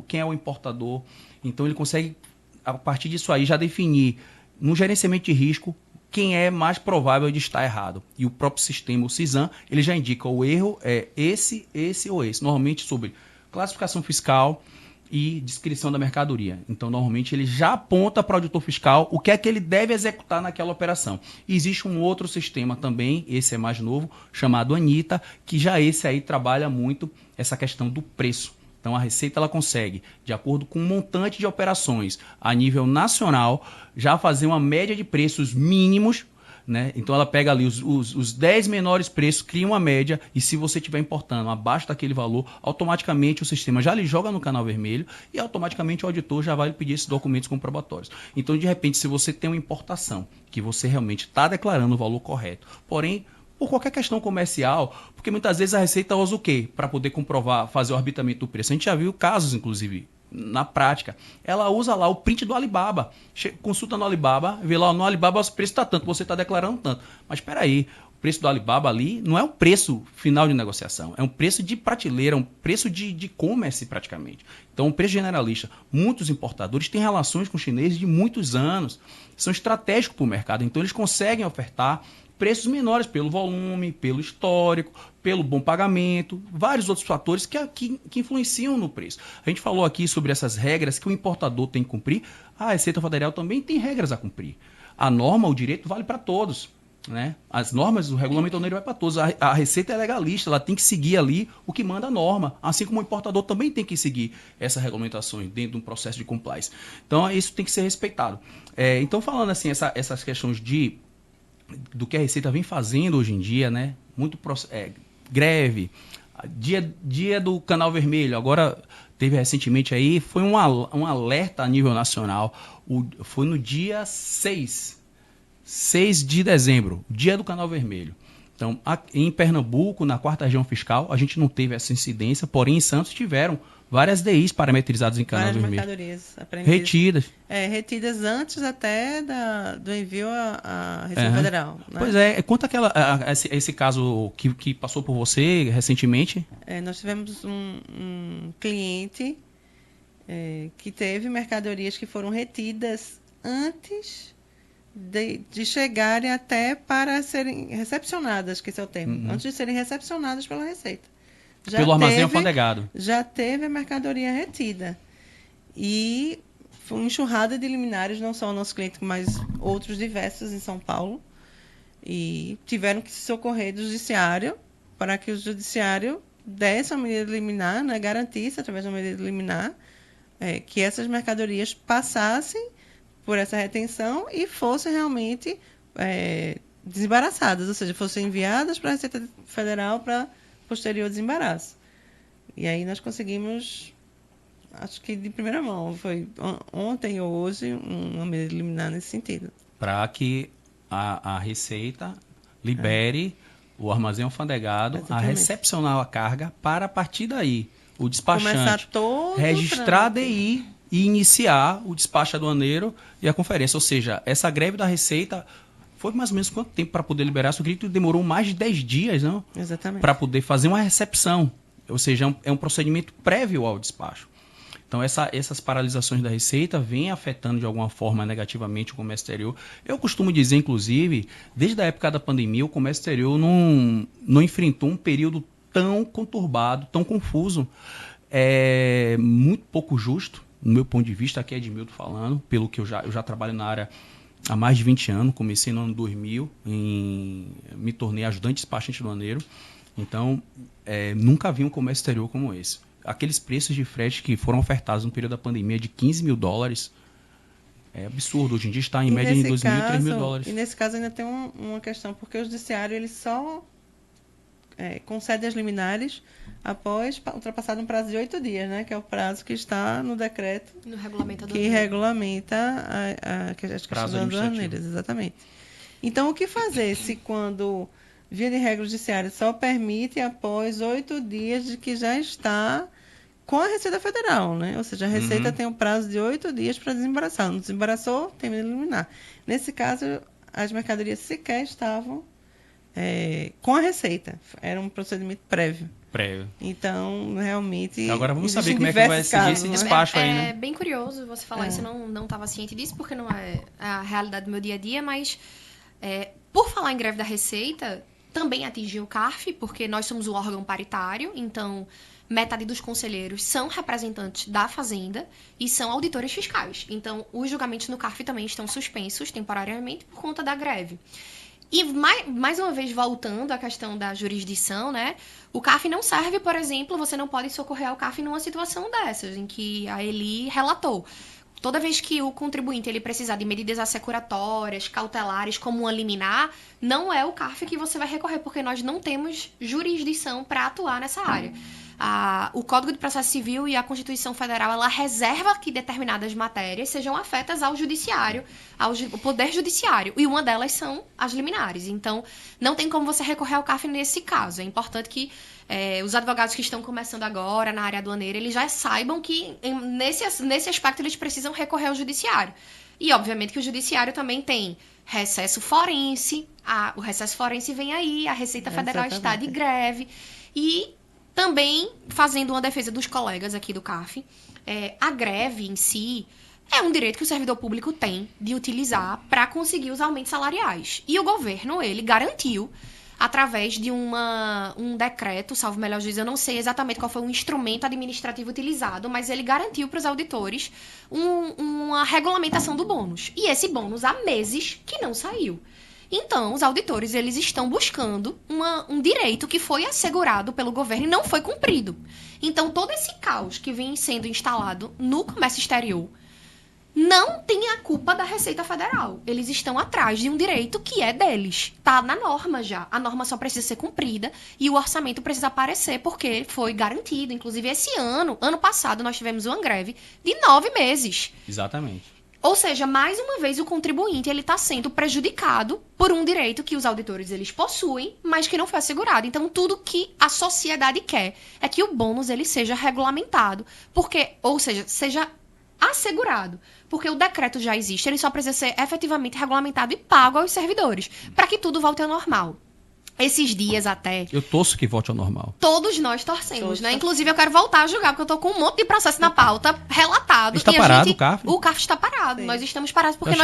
quem é o importador, então ele consegue, a partir disso aí, já definir no gerenciamento de risco quem é mais provável de estar errado. E o próprio sistema, o CISAM, ele já indica o erro é esse ou esse. Normalmente sobre classificação fiscal e descrição da mercadoria. Então, normalmente, ele já aponta para o auditor fiscal o que é que ele deve executar naquela operação. E existe um outro sistema também, esse é mais novo, chamado Anita, que já esse aí trabalha muito essa questão do preço. Então, a Receita ela consegue, de acordo com um montante de operações a nível nacional, já fazer uma média de preços mínimos, né? Então, ela pega ali os 10 menores preços, cria uma média, e se você estiver importando abaixo daquele valor, automaticamente o sistema já lhe joga no Canal Vermelho e automaticamente o auditor já vai lhe pedir esses documentos comprobatórios. Então, de repente, se você tem uma importação que você realmente está declarando o valor correto, porém, por qualquer questão comercial, porque muitas vezes a Receita usa o quê? Para poder comprovar, fazer o arbitramento do preço. A gente já viu casos, inclusive, na prática. Ela usa lá o print do Alibaba. Consulta no Alibaba, vê lá no Alibaba o preço está tanto, você está declarando tanto. Mas espera aí, o preço do Alibaba ali não é o preço final de negociação, é um preço de prateleira, um preço de e-commerce praticamente. Então, um preço generalista. Muitos importadores têm relações com os chineses de muitos anos, são estratégicos para o mercado, então eles conseguem ofertar preços menores pelo volume, pelo histórico, pelo bom pagamento, vários outros fatores que influenciam no preço. A gente falou aqui sobre essas regras que o importador tem que cumprir. A Receita Federal também tem regras a cumprir. A norma, o direito vale para todos, né? As normas, o regulamento vai para todos. A Receita é legalista, ela tem que seguir ali o que manda a norma, assim como o importador também tem que seguir essas regulamentações dentro de um processo de compliance. Então, isso tem que ser respeitado. Então, falando assim, essas questões do que a Receita vem fazendo hoje em dia, né? Muito greve, dia do Canal Vermelho, agora teve recentemente aí, foi um alerta a nível nacional, foi no dia 6 de dezembro, dia do Canal Vermelho. Então, em Pernambuco, na 4ª região fiscal, a gente não teve essa incidência, porém em Santos tiveram várias DIs parametrizadas em Canal Vermelho. Várias mercadorias apreendidas. Retidas. Retidas antes até do envio à Receita Federal. Né? Pois conta esse caso que passou por você recentemente. Nós tivemos um cliente que teve mercadorias que foram retidas antes de chegarem até para serem recepcionadas, que esse é o termo, antes de serem recepcionadas pela Receita. Pelo armazém alfandegado. Já teve a mercadoria retida. E foi uma enxurrada de liminares, não só o nosso cliente, mas outros diversos em São Paulo. E tiveram que se socorrer do judiciário para que o judiciário desse uma medida liminar, né, garantisse, através de uma medida liminar, que essas mercadorias passassem por essa retenção e fossem realmente desembaraçadas, ou seja, fossem enviadas para a Receita Federal para posterior desembaraço. E aí nós conseguimos, acho que de primeira mão, foi ontem ou hoje, uma medida liminar nesse sentido. Para que a Receita libere o armazém alfandegado a recepcionar a carga para, a partir daí, o despachante registrar a DI e iniciar o despacho aduaneiro e a conferência. Ou seja, essa greve da Receita foi mais ou menos quanto tempo para poder liberar? Eu acredito que demorou mais de 10 dias, não? Exatamente. Para poder fazer uma recepção. Ou seja, é um procedimento prévio ao despacho. Então, essas paralisações da Receita vêm afetando de alguma forma negativamente o comércio exterior. Eu costumo dizer, inclusive, desde a época da pandemia, o comércio exterior não enfrentou um período tão conturbado, tão confuso, muito pouco justo, no meu ponto de vista, aqui é Edmilton falando, pelo que eu já trabalho na área há mais de 20 anos, comecei no ano 2000, me tornei ajudante despachante aduaneiro, então nunca vi um comércio exterior como esse. Aqueles preços de frete que foram ofertados no período da pandemia de $15 mil, é absurdo. Hoje em dia está em média em $2 mil, $3 mil. E nesse caso ainda tem uma questão, porque o judiciário ele só concede as liminares após ultrapassado um prazo de 8 dias, né? Que é o prazo que está no decreto No regulamento que regulamenta as questões aduaneiras, exatamente. Então, o que fazer se quando, via de regra, o judiciário só permite após 8 dias de que já está com a Receita Federal, né? Ou seja, a Receita tem um prazo de 8 dias para desembaraçar. Não desembaraçou, termina de eliminar. Nesse caso, as mercadorias sequer estavam com a Receita. Era um procedimento prévio. Então, realmente... Agora vamos saber como é que vai seguir esse despacho aí, né? É bem curioso você falar isso. Eu não estava ciente disso, porque não é a realidade do meu dia a dia, mas por falar em greve da Receita, também atingiu o CARF, porque nós somos um órgão paritário, então... Metade dos conselheiros são representantes da Fazenda e são auditores fiscais. Então, os julgamentos no CARF também estão suspensos temporariamente por conta da greve. E, mais uma vez, voltando à questão da jurisdição, né? O CARF não serve, por exemplo, você não pode socorrer ao CARF numa situação dessas, em que a Eli relatou. Toda vez que o contribuinte ele precisar de medidas assecuratórias, cautelares, como uma liminar, não é o CARF que você vai recorrer, porque nós não temos jurisdição para atuar nessa área. O Código de Processo Civil e a Constituição Federal, ela reserva que determinadas matérias sejam afetas ao judiciário, ao poder judiciário, e uma delas são as liminares. Então, não tem como você recorrer ao CARF nesse caso. É importante que os advogados que estão começando agora na área aduaneira, eles já saibam que nesse aspecto eles precisam recorrer ao judiciário. E, obviamente, que o judiciário também tem recesso forense, o recesso forense vem aí, a Receita Federal está de greve, e também, fazendo uma defesa dos colegas aqui do CARF, a greve em si é um direito que o servidor público tem de utilizar para conseguir os aumentos salariais. E o governo, ele garantiu, através de um decreto, salvo melhor juízo, eu não sei exatamente qual foi o instrumento administrativo utilizado, mas ele garantiu para os auditores uma regulamentação do bônus. E esse bônus há meses que não saiu. Então, os auditores, eles estão buscando um direito que foi assegurado pelo governo e não foi cumprido. Então, todo esse caos que vem sendo instalado no comércio exterior não tem a culpa da Receita Federal. Eles estão atrás de um direito que é deles. Tá na norma já. A norma só precisa ser cumprida e o orçamento precisa aparecer porque foi garantido. Inclusive, esse ano passado, nós tivemos uma greve de 9 meses. Exatamente. Ou seja, mais uma vez o contribuinte ele está sendo prejudicado por um direito que os auditores eles possuem, mas que não foi assegurado. Então, tudo que a sociedade quer é que o bônus ele seja regulamentado, seja assegurado, porque o decreto já existe, ele só precisa ser efetivamente regulamentado e pago aos servidores, para que tudo volte ao normal. Esses dias até... Eu torço que volte ao normal. Todos nós torcemos, né? Inclusive, eu quero voltar a julgar, porque eu tô com um monte de processo na pauta relatado. Está parado o CARF? O CARF está parado. Sim. Nós estamos parados porque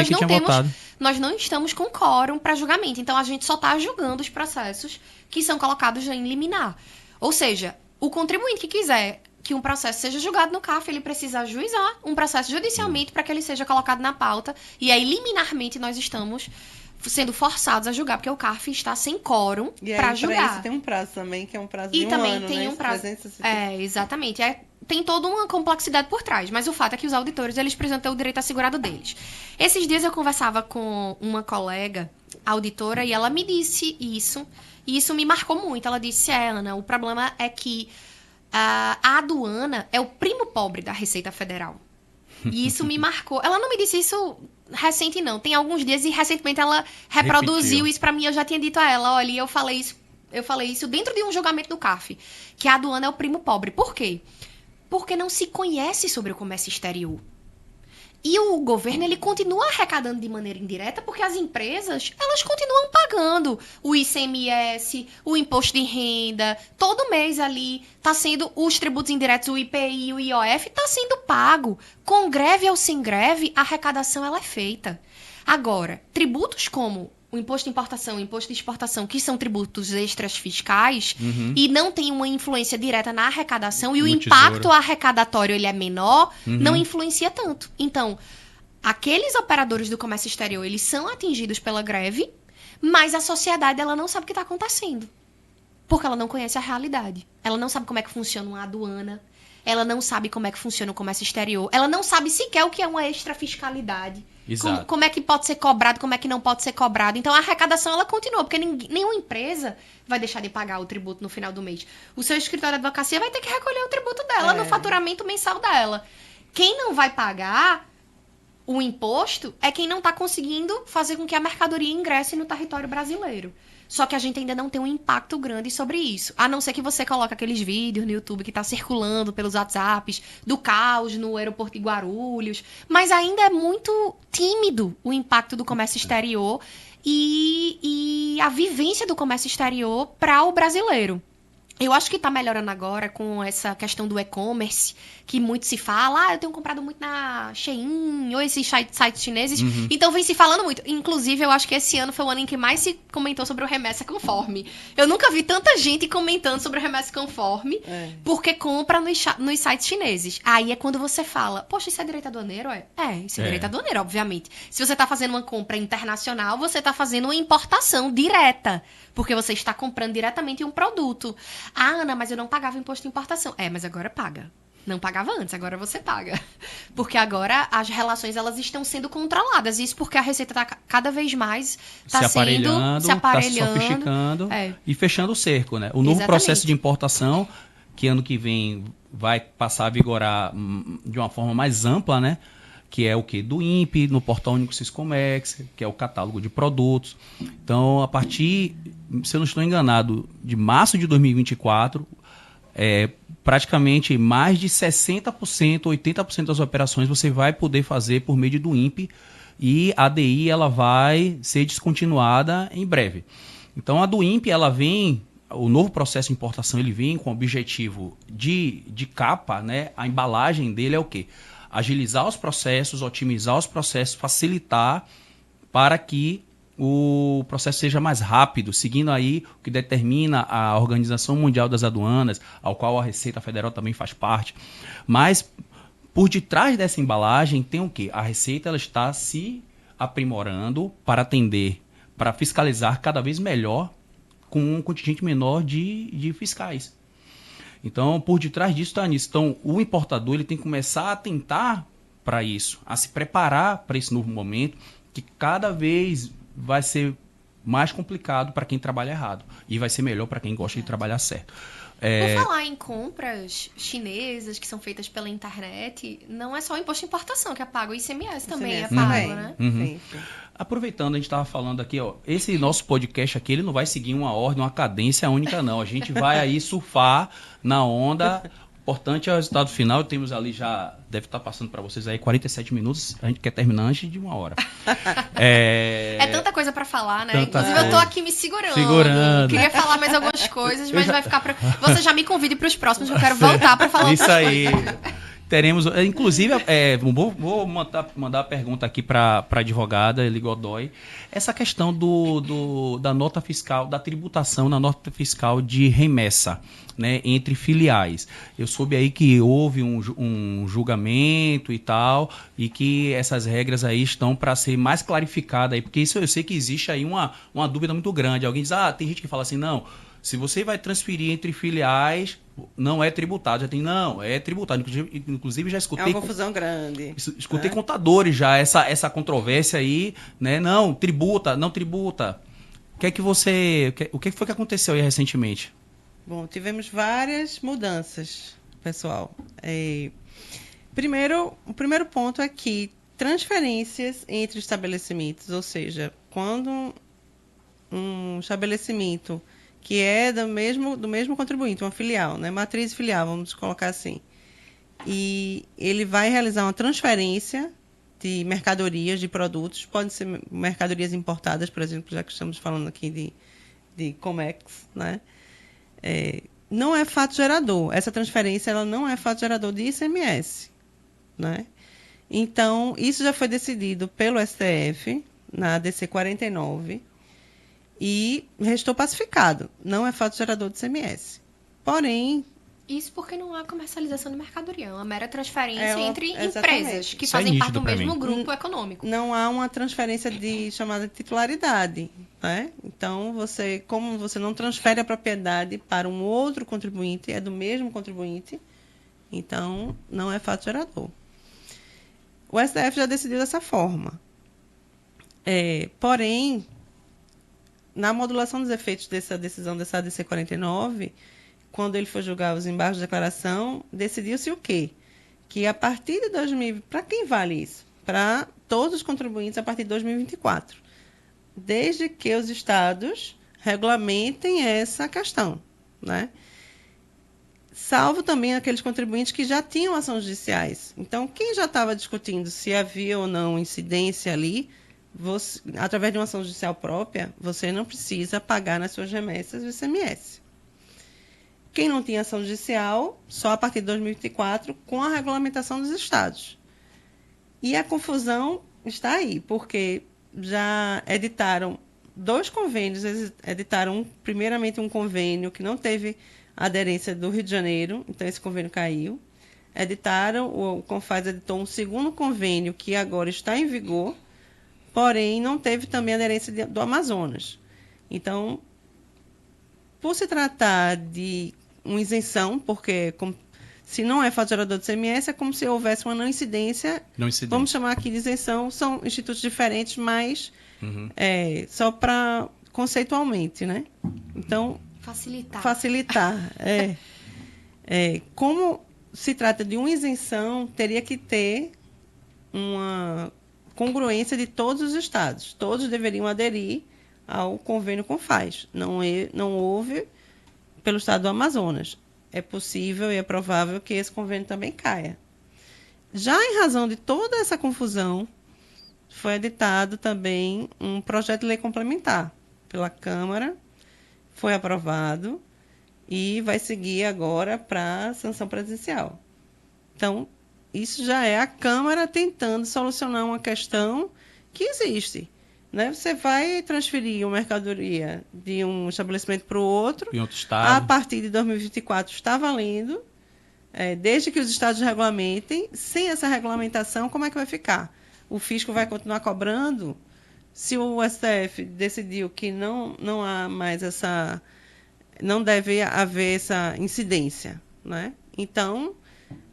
nós não estamos com quórum para julgamento. Então, a gente só está julgando os processos que são colocados em liminar. Ou seja, o contribuinte que quiser que um processo seja julgado no CARF, ele precisa ajuizar um processo judicialmente para que ele seja colocado na pauta. E aí, liminarmente, nós estamos sendo forçados a julgar, porque o CARF está sem quórum para julgar. Isso tem um prazo também, que é um prazo de um ano, né? E também tem um prazo... Exatamente. Tem toda uma complexidade por trás, mas o fato é que os auditores, eles precisam ter o direito assegurado deles. Esses dias eu conversava com uma colega auditora e ela me disse isso, e isso me marcou muito. Ela disse, Ana, o problema é que a aduana é o primo pobre da Receita Federal. E isso me marcou. Ela não me disse isso recente, não. Tem alguns dias e recentemente ela reproduziu isso pra mim. Eu já tinha dito a ela, olha, eu falei isso dentro de um julgamento do CARF, que a aduana é o primo pobre. Por quê? Porque não se conhece sobre o comércio exterior. E o governo, ele continua arrecadando de maneira indireta porque as empresas, elas continuam pagando o ICMS, o imposto de renda, todo mês ali tá sendo os tributos indiretos, o IPI, o IOF, tá sendo pago. Com greve ou sem greve, a arrecadação ela é feita. Agora, tributos como o imposto de importação, o imposto de exportação, que são tributos extras fiscais, e não tem uma influência direta na arrecadação, e o impacto arrecadatório ele é menor, não influencia tanto. Então, aqueles operadores do comércio exterior, eles são atingidos pela greve, mas a sociedade ela não sabe o que está acontecendo. Porque ela não conhece a realidade. Ela não sabe como é que funciona uma aduana. Ela não sabe como é que funciona o comércio exterior. Ela não sabe sequer o que é uma extrafiscalidade. Como é que pode ser cobrado, como é que não pode ser cobrado. Então, a arrecadação, ela continua. Porque nenhuma empresa vai deixar de pagar o tributo no final do mês. O seu escritório de advocacia vai ter que recolher o tributo dela no faturamento mensal dela. Quem não vai pagar o imposto é quem não está conseguindo fazer com que a mercadoria ingresse no território brasileiro. Só que a gente ainda não tem um impacto grande sobre isso. A não ser que você coloque aqueles vídeos no YouTube que está circulando pelos WhatsApps, do caos no aeroporto de Guarulhos. Mas ainda é muito tímido o impacto do comércio exterior e a vivência do comércio exterior para o brasileiro. Eu acho que está melhorando agora com essa questão do e-commerce, que muito se fala, eu tenho comprado muito na Shein, ou esses sites chineses, então vem se falando muito. Inclusive, eu acho que esse ano foi o ano em que mais se comentou sobre o Remessa Conforme. Eu nunca vi tanta gente comentando sobre o Remessa Conforme, porque compra nos sites chineses. Aí é quando você fala, poxa, isso é direito aduaneiro, isso é direito aduaneiro, obviamente. Se você está fazendo uma compra internacional, você está fazendo uma importação direta, porque você está comprando diretamente um produto. Ah, Ana, mas eu não pagava imposto de importação. Mas agora paga. Não pagava antes, agora você paga. Porque agora as relações elas estão sendo controladas. Isso porque a Receita está cada vez mais se aparelhando, tá se sofisticando e fechando o cerco, né? O novo processo de importação, que ano que vem vai passar a vigorar de uma forma mais ampla, né? Que é o quê? Do INPE, no Portal Único Siscomex, que é o catálogo de produtos. Então, a partir, se eu não estou enganado, de março de 2024, praticamente mais de 60%, 80% das operações você vai poder fazer por meio do INPE e a ADI ela vai ser descontinuada em breve. Então, a do INPE, ela vem... O novo processo de importação, ele vem com o objetivo de capa, né? A embalagem dele é o quê? Agilizar os processos, otimizar os processos, facilitar para que o processo seja mais rápido, seguindo aí o que determina a Organização Mundial das Aduanas, ao qual a Receita Federal também faz parte. Mas, por detrás dessa embalagem, tem o quê? A Receita ela está se aprimorando para atender, para fiscalizar cada vez melhor com um contingente menor de fiscais. Então, por detrás disso está nisso. Então, o importador ele tem que começar a atentar para isso, a se preparar para esse novo momento, que cada vez vai ser mais complicado para quem trabalha errado e vai ser melhor para quem gosta de trabalhar certo. Por falar em compras chinesas que são feitas pela internet, não é só o imposto de importação que é pago, o ICMS também é pago, né? Aproveitando, a gente estava falando aqui, esse nosso podcast aqui, ele não vai seguir uma ordem, uma cadência única, não. A gente vai aí surfar na onda. Importante é o resultado final. Temos ali já, deve estar passando para vocês aí 47 minutos. A gente quer terminar antes de 1 hora. É tanta coisa para falar, né? Inclusive, eu tô aqui me segurando. Queria falar mais algumas coisas, mas vai ficar pra... Você já me convide para os próximos, que eu quero voltar para falar isso aí. Teremos, inclusive, vou mandar a pergunta aqui para a advogada Eli Godoy. Essa questão da nota fiscal, da tributação na nota fiscal de remessa, né, entre filiais. Eu soube aí que houve um julgamento e tal, e que essas regras aí estão para ser mais clarificadas aí, porque isso eu sei que existe aí uma dúvida muito grande. Alguém diz, tem gente que fala assim, não, se você vai transferir entre filiais, não é tributado. Já tem, não, é tributado. Inclusive já escutei... É uma confusão grande. Escutei contadores já, essa controvérsia aí, né? Não, tributa, não tributa. O que foi que aconteceu aí recentemente? Bom, tivemos várias mudanças, pessoal. O primeiro ponto é que transferências entre estabelecimentos, ou seja, quando um estabelecimento que é do mesmo contribuinte, uma filial, né? Matriz e filial, vamos colocar assim. E ele vai realizar uma transferência de mercadorias, de produtos, podem ser mercadorias importadas, por exemplo, já que estamos falando aqui de Comex, né? Não é fato gerador. Essa transferência ela não é fato gerador de ICMS, né? Então, isso já foi decidido pelo STF, na ADC 49, e restou pacificado. Não é fato gerador de ICMS. Porém... Isso porque não há comercialização de mercadoria, é uma mera transferência entre exatamente. empresas que Isso é fazem parte nítido do pra mesmo mim. grupo econômico. Não há uma transferência chamada de titularidade, né? Então, como você não transfere a propriedade para um outro contribuinte, é do mesmo contribuinte, então não é fato gerador. O STF já decidiu dessa forma. Porém, na modulação dos efeitos dessa decisão dessa ADC 49, quando ele foi julgar os embargos de declaração, decidiu-se o quê? Que a partir de 2000... Para quem vale isso? Para todos os contribuintes a partir de 2024. Desde que os estados regulamentem essa questão, né? Salvo também aqueles contribuintes que já tinham ações judiciais. Então, quem já estava discutindo se havia ou não incidência ali, através de uma ação judicial própria, você não precisa pagar nas suas remessas o ICMS. Quem não tinha ação judicial, só a partir de 2024, com a regulamentação dos estados. E a confusão está aí, porque já editaram 2 convênios. Eles editaram, primeiramente, um convênio que não teve aderência do Rio de Janeiro, então esse convênio caiu. O CONFAS editou um segundo convênio que agora está em vigor, porém não teve também aderência do Amazonas. Então, por se tratar de uma isenção, porque se não é fato gerador de ICMS, é como se houvesse uma não incidência. Vamos chamar aqui de isenção, são institutos diferentes, mas só para conceitualmente, né? Então, facilitar. Como se trata de uma isenção, teria que ter uma congruência de todos os estados. Todos deveriam aderir ao convênio CONFAS. Não houve pelo estado do Amazonas. É possível e é provável que esse convênio também caia. Já em razão de toda essa confusão, foi editado também um projeto de lei complementar pela Câmara, foi aprovado e vai seguir agora para a sanção presidencial. Então, isso já é a Câmara tentando solucionar uma questão que existe. Né? Você vai transferir uma mercadoria de um estabelecimento para o outro, em outro estado. A partir de 2024 está valendo, desde que os estados regulamentem. Sem essa regulamentação, como é que vai ficar? O fisco vai continuar cobrando? Se o STF decidiu que não há mais não deve haver essa incidência, né? Então,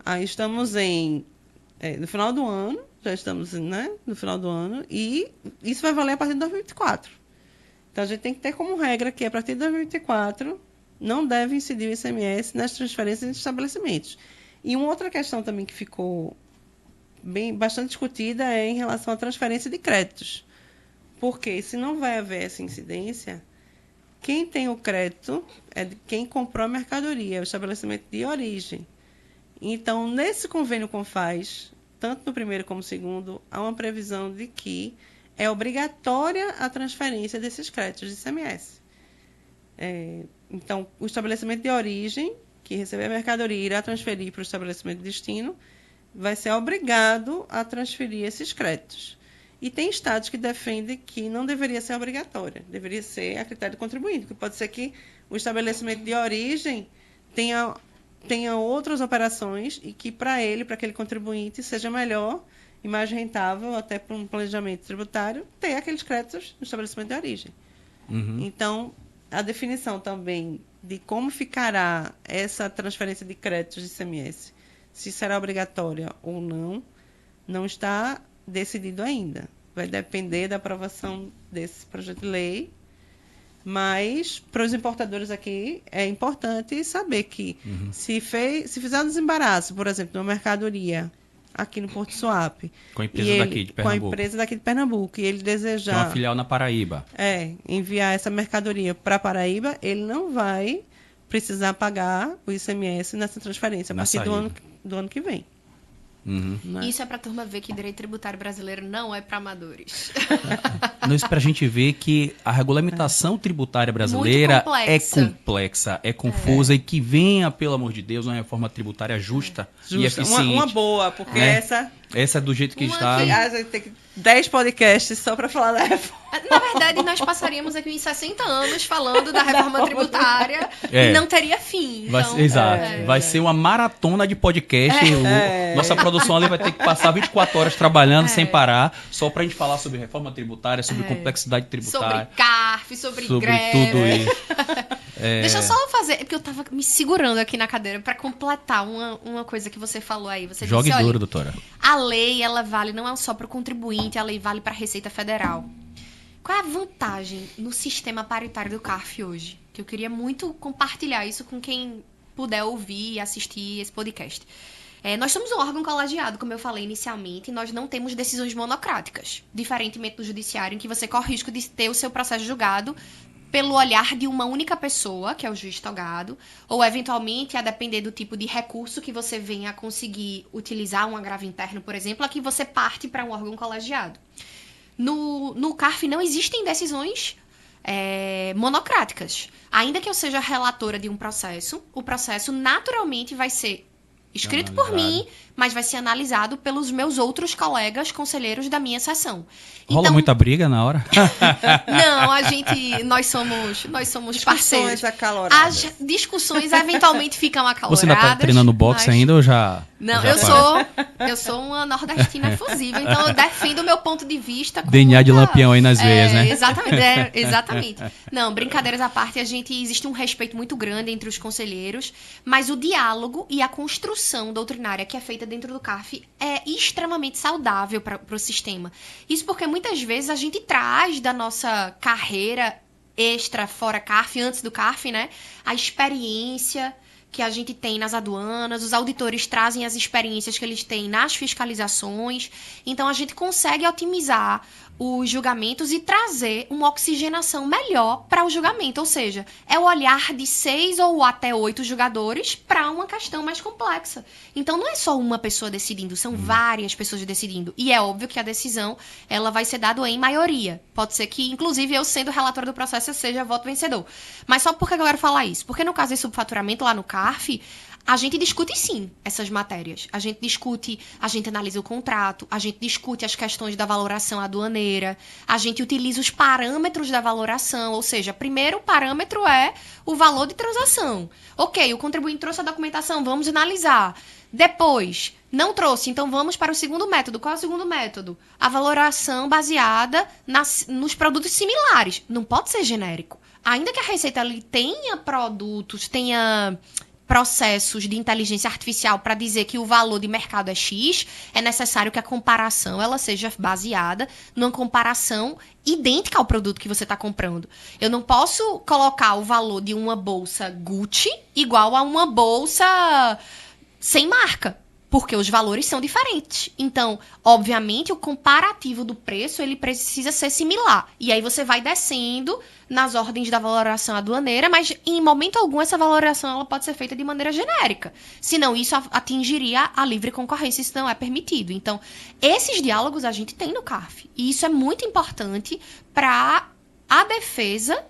aí estamos no final do ano, já estamos, né, no final do ano, e isso vai valer a partir de 2024. Então, a gente tem que ter como regra que, a partir de 2024, não deve incidir o ICMS nas transferências de estabelecimentos. E uma outra questão também que ficou bastante discutida é em relação à transferência de créditos. Porque, se não vai haver essa incidência, quem tem o crédito é quem comprou a mercadoria, o estabelecimento de origem. Então, nesse convênio CONFAS, tanto no primeiro como no segundo, há uma previsão de que é obrigatória a transferência desses créditos de ICMS. Então, o estabelecimento de origem, que receber a mercadoria e irá transferir para o estabelecimento de destino, vai ser obrigado a transferir esses créditos. E tem estados que defendem que não deveria ser obrigatória, deveria ser a critério do contribuinte, porque pode ser que o estabelecimento de origem tenha outras operações e que para aquele contribuinte, seja melhor e mais rentável, até para um planejamento tributário, ter aqueles créditos no estabelecimento de origem. Então, a definição também de como ficará essa transferência de créditos de ICMS, se será obrigatória ou não está decidido ainda. Vai depender da aprovação desse projeto de lei, mas para os importadores aqui é importante saber que se fizer um desembaraço, por exemplo, de uma mercadoria aqui no Porto Suape, com a empresa daqui de Pernambuco. Com a empresa daqui de Pernambuco, e ele desejar... Tem uma filial na Paraíba. Enviar essa mercadoria para a Paraíba, ele não vai precisar pagar o ICMS nessa transferência a partir do ano que vem. Isso é para a turma ver que direito tributário brasileiro não é para amadores. Isso pra gente ver que a regulamentação tributária brasileira é complexa, é confusa e que venha, pelo amor de Deus, uma reforma tributária justa e eficiente. Uma boa, porque essa é do jeito que está. A gente tem 10 podcasts só para falar da reforma. Na verdade, nós passaríamos aqui em 60 anos falando da reforma tributária e não teria fim. Então, exato. Vai ser uma maratona de podcast. Nossa produção ali vai ter que passar 24 horas trabalhando sem parar, só pra gente falar sobre reforma tributária, sobre complexidade tributária. Sobre CARF, sobre greve. Tudo isso. Deixa eu só fazer, porque eu tava me segurando aqui na cadeira pra completar uma coisa que você falou aí. Você Jogue disse, duro, doutora. A lei, ela vale não é só para o contribuinte, a lei vale para a Receita Federal. Qual é a vantagem no sistema paritário do CARF hoje? Que eu queria muito compartilhar isso com quem puder ouvir e assistir esse podcast. Nós somos um órgão colegiado, como eu falei inicialmente, e nós não temos decisões monocráticas. Diferentemente do judiciário, em que você corre o risco de ter o seu processo julgado pelo olhar de uma única pessoa, que é o juiz togado, ou eventualmente, a depender do tipo de recurso que você venha a conseguir utilizar, um agravo interno, por exemplo, aqui você parte para um órgão colegiado. No CARF não existem decisões monocráticas. Ainda que eu seja relatora de um processo, o processo naturalmente vai ser escrito por mim, mas vai ser analisado pelos meus outros colegas conselheiros da minha sessão. Rola muita briga na hora? Não, nós somos parceiros. Acaloradas. As discussões eventualmente ficam acaloradas. Você ainda tá treinando boxe ainda ou já... Não, eu sou uma nordestina efusiva, então eu defendo o meu ponto de vista. DNA de lampião aí nas veias, né? Exatamente. Não, brincadeiras à parte, existe um respeito muito grande entre os conselheiros, mas o diálogo e a construção doutrinária que é feita dentro do CARF é extremamente saudável para o sistema. Isso porque muitas vezes a gente traz da nossa carreira extra, fora CARF, antes do CARF, né? A experiência que a gente tem nas aduanas, os auditores trazem as experiências que eles têm nas fiscalizações, então a gente consegue otimizar os julgamentos e trazer uma oxigenação melhor para o julgamento, ou seja, é o olhar de 6 ou até 8 julgadores para uma questão mais complexa. Então não é só uma pessoa decidindo, são várias pessoas decidindo, e é óbvio que a decisão ela vai ser dada em maioria. Pode ser que, inclusive, eu sendo relatora do processo, eu seja voto vencedor. Mas só por que eu quero falar isso? Porque no caso de subfaturamento lá no CARF, a gente discute sim essas matérias. A gente analisa o contrato, a gente discute as questões da valoração aduaneira, a gente utiliza os parâmetros da valoração, ou seja, primeiro o parâmetro é o valor de transação. Ok, o contribuinte trouxe a documentação, vamos analisar. Depois, não trouxe, então vamos para o segundo método. Qual é o segundo método? A valoração baseada nos produtos similares. Não pode ser genérico. Ainda que a Receita ali tenha produtos, tenha processos de inteligência artificial para dizer que o valor de mercado é X, é necessário que a comparação ela seja baseada numa comparação idêntica ao produto que você está comprando. Eu não posso colocar o valor de uma bolsa Gucci igual a uma bolsa sem marca, porque os valores são diferentes. Então, obviamente, o comparativo do preço ele precisa ser similar. E aí você vai descendo nas ordens da valoração aduaneira, mas em momento algum essa valoração ela pode ser feita de maneira genérica. Senão isso atingiria a livre concorrência, isso não é permitido. Então, esses diálogos a gente tem no CARF. E isso é muito importante para a defesa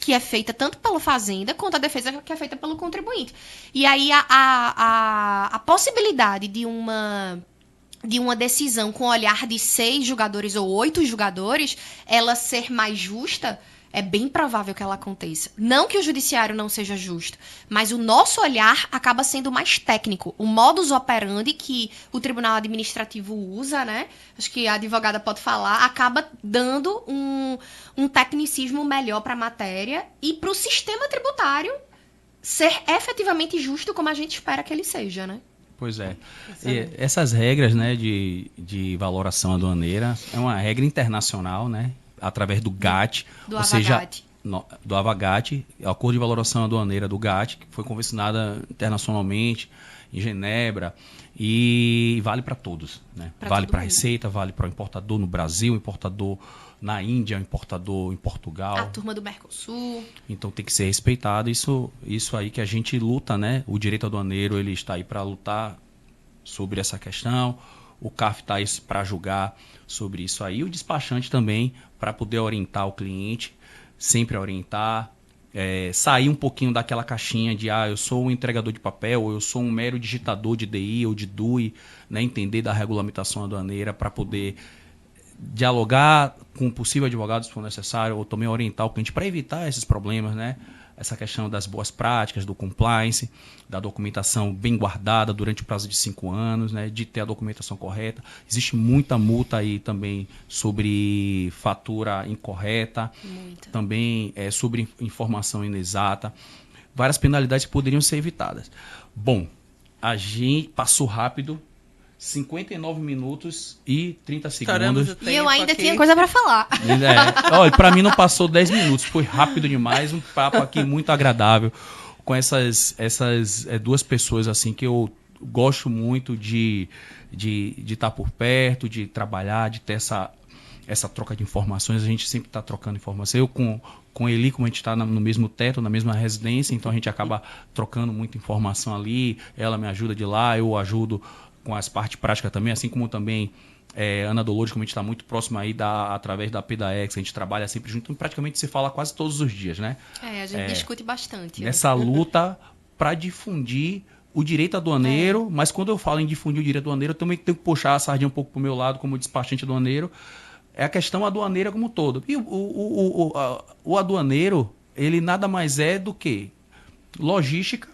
que é feita tanto pela Fazenda quanto a defesa que é feita pelo contribuinte. E aí a possibilidade de uma decisão com olhar de 6 julgadores ou 8 julgadores, ela ser mais justa, é bem provável que ela aconteça. Não que o judiciário não seja justo, mas o nosso olhar acaba sendo mais técnico. O modus operandi que o Tribunal Administrativo usa, né? Acho que a advogada pode falar, acaba dando um tecnicismo melhor para a matéria e para o sistema tributário ser efetivamente justo como a gente espera que ele seja, né? Pois é. E essas regras, né, de valoração aduaneira é uma regra internacional, né? Através do GATT, ou seja, do AVA-GATT, a Acordo de Valoração Aduaneira do GATT, que foi convencionada internacionalmente em Genebra e vale para todos, né? Vale para a Receita, vale para o importador no Brasil, o importador na Índia, o importador em Portugal. A turma do Mercosul. Então tem que ser respeitado. Isso aí que a gente luta, né? O direito aduaneiro ele está aí para lutar sobre essa questão. o CARF está para julgar sobre isso aí. O despachante também, para poder orientar o cliente, sempre orientar, sair um pouquinho daquela caixinha de eu sou um entregador de papel, ou eu sou um mero digitador de DI ou de DUI, né, entender da regulamentação aduaneira para poder dialogar com o possível advogado se for necessário, ou também orientar o cliente para evitar esses problemas, né? Essa questão das boas práticas, do compliance, da documentação bem guardada durante o prazo de 5 anos, né? De ter a documentação correta. Existe muita multa aí também sobre fatura incorreta, também sobre informação inexata. Várias penalidades que poderiam ser evitadas. Bom, a gente passou rápido. 59 minutos e 30 segundos. E eu ainda tinha coisa para falar. Olha, para mim não passou 10 minutos, foi rápido demais, um papo aqui muito agradável com essas duas pessoas assim que eu gosto muito de estar por perto, de trabalhar, de ter essa troca de informações. A gente sempre está trocando informações. Eu com Eli, como a gente está no mesmo teto, na mesma residência, então a gente acaba trocando muita informação ali. Ela me ajuda de lá, eu ajudo com as partes práticas também, assim como também Ana Dolores, como a gente está muito próximo aí através da PDAEX, a gente trabalha sempre junto, praticamente se fala quase todos os dias, né? A gente discute bastante. Nessa luta para difundir o direito aduaneiro, mas quando eu falo em difundir o direito aduaneiro, eu também tenho que puxar a sardinha um pouco para o meu lado, como despachante aduaneiro, é a questão aduaneira como um todo. E o aduaneiro, ele nada mais é do que logística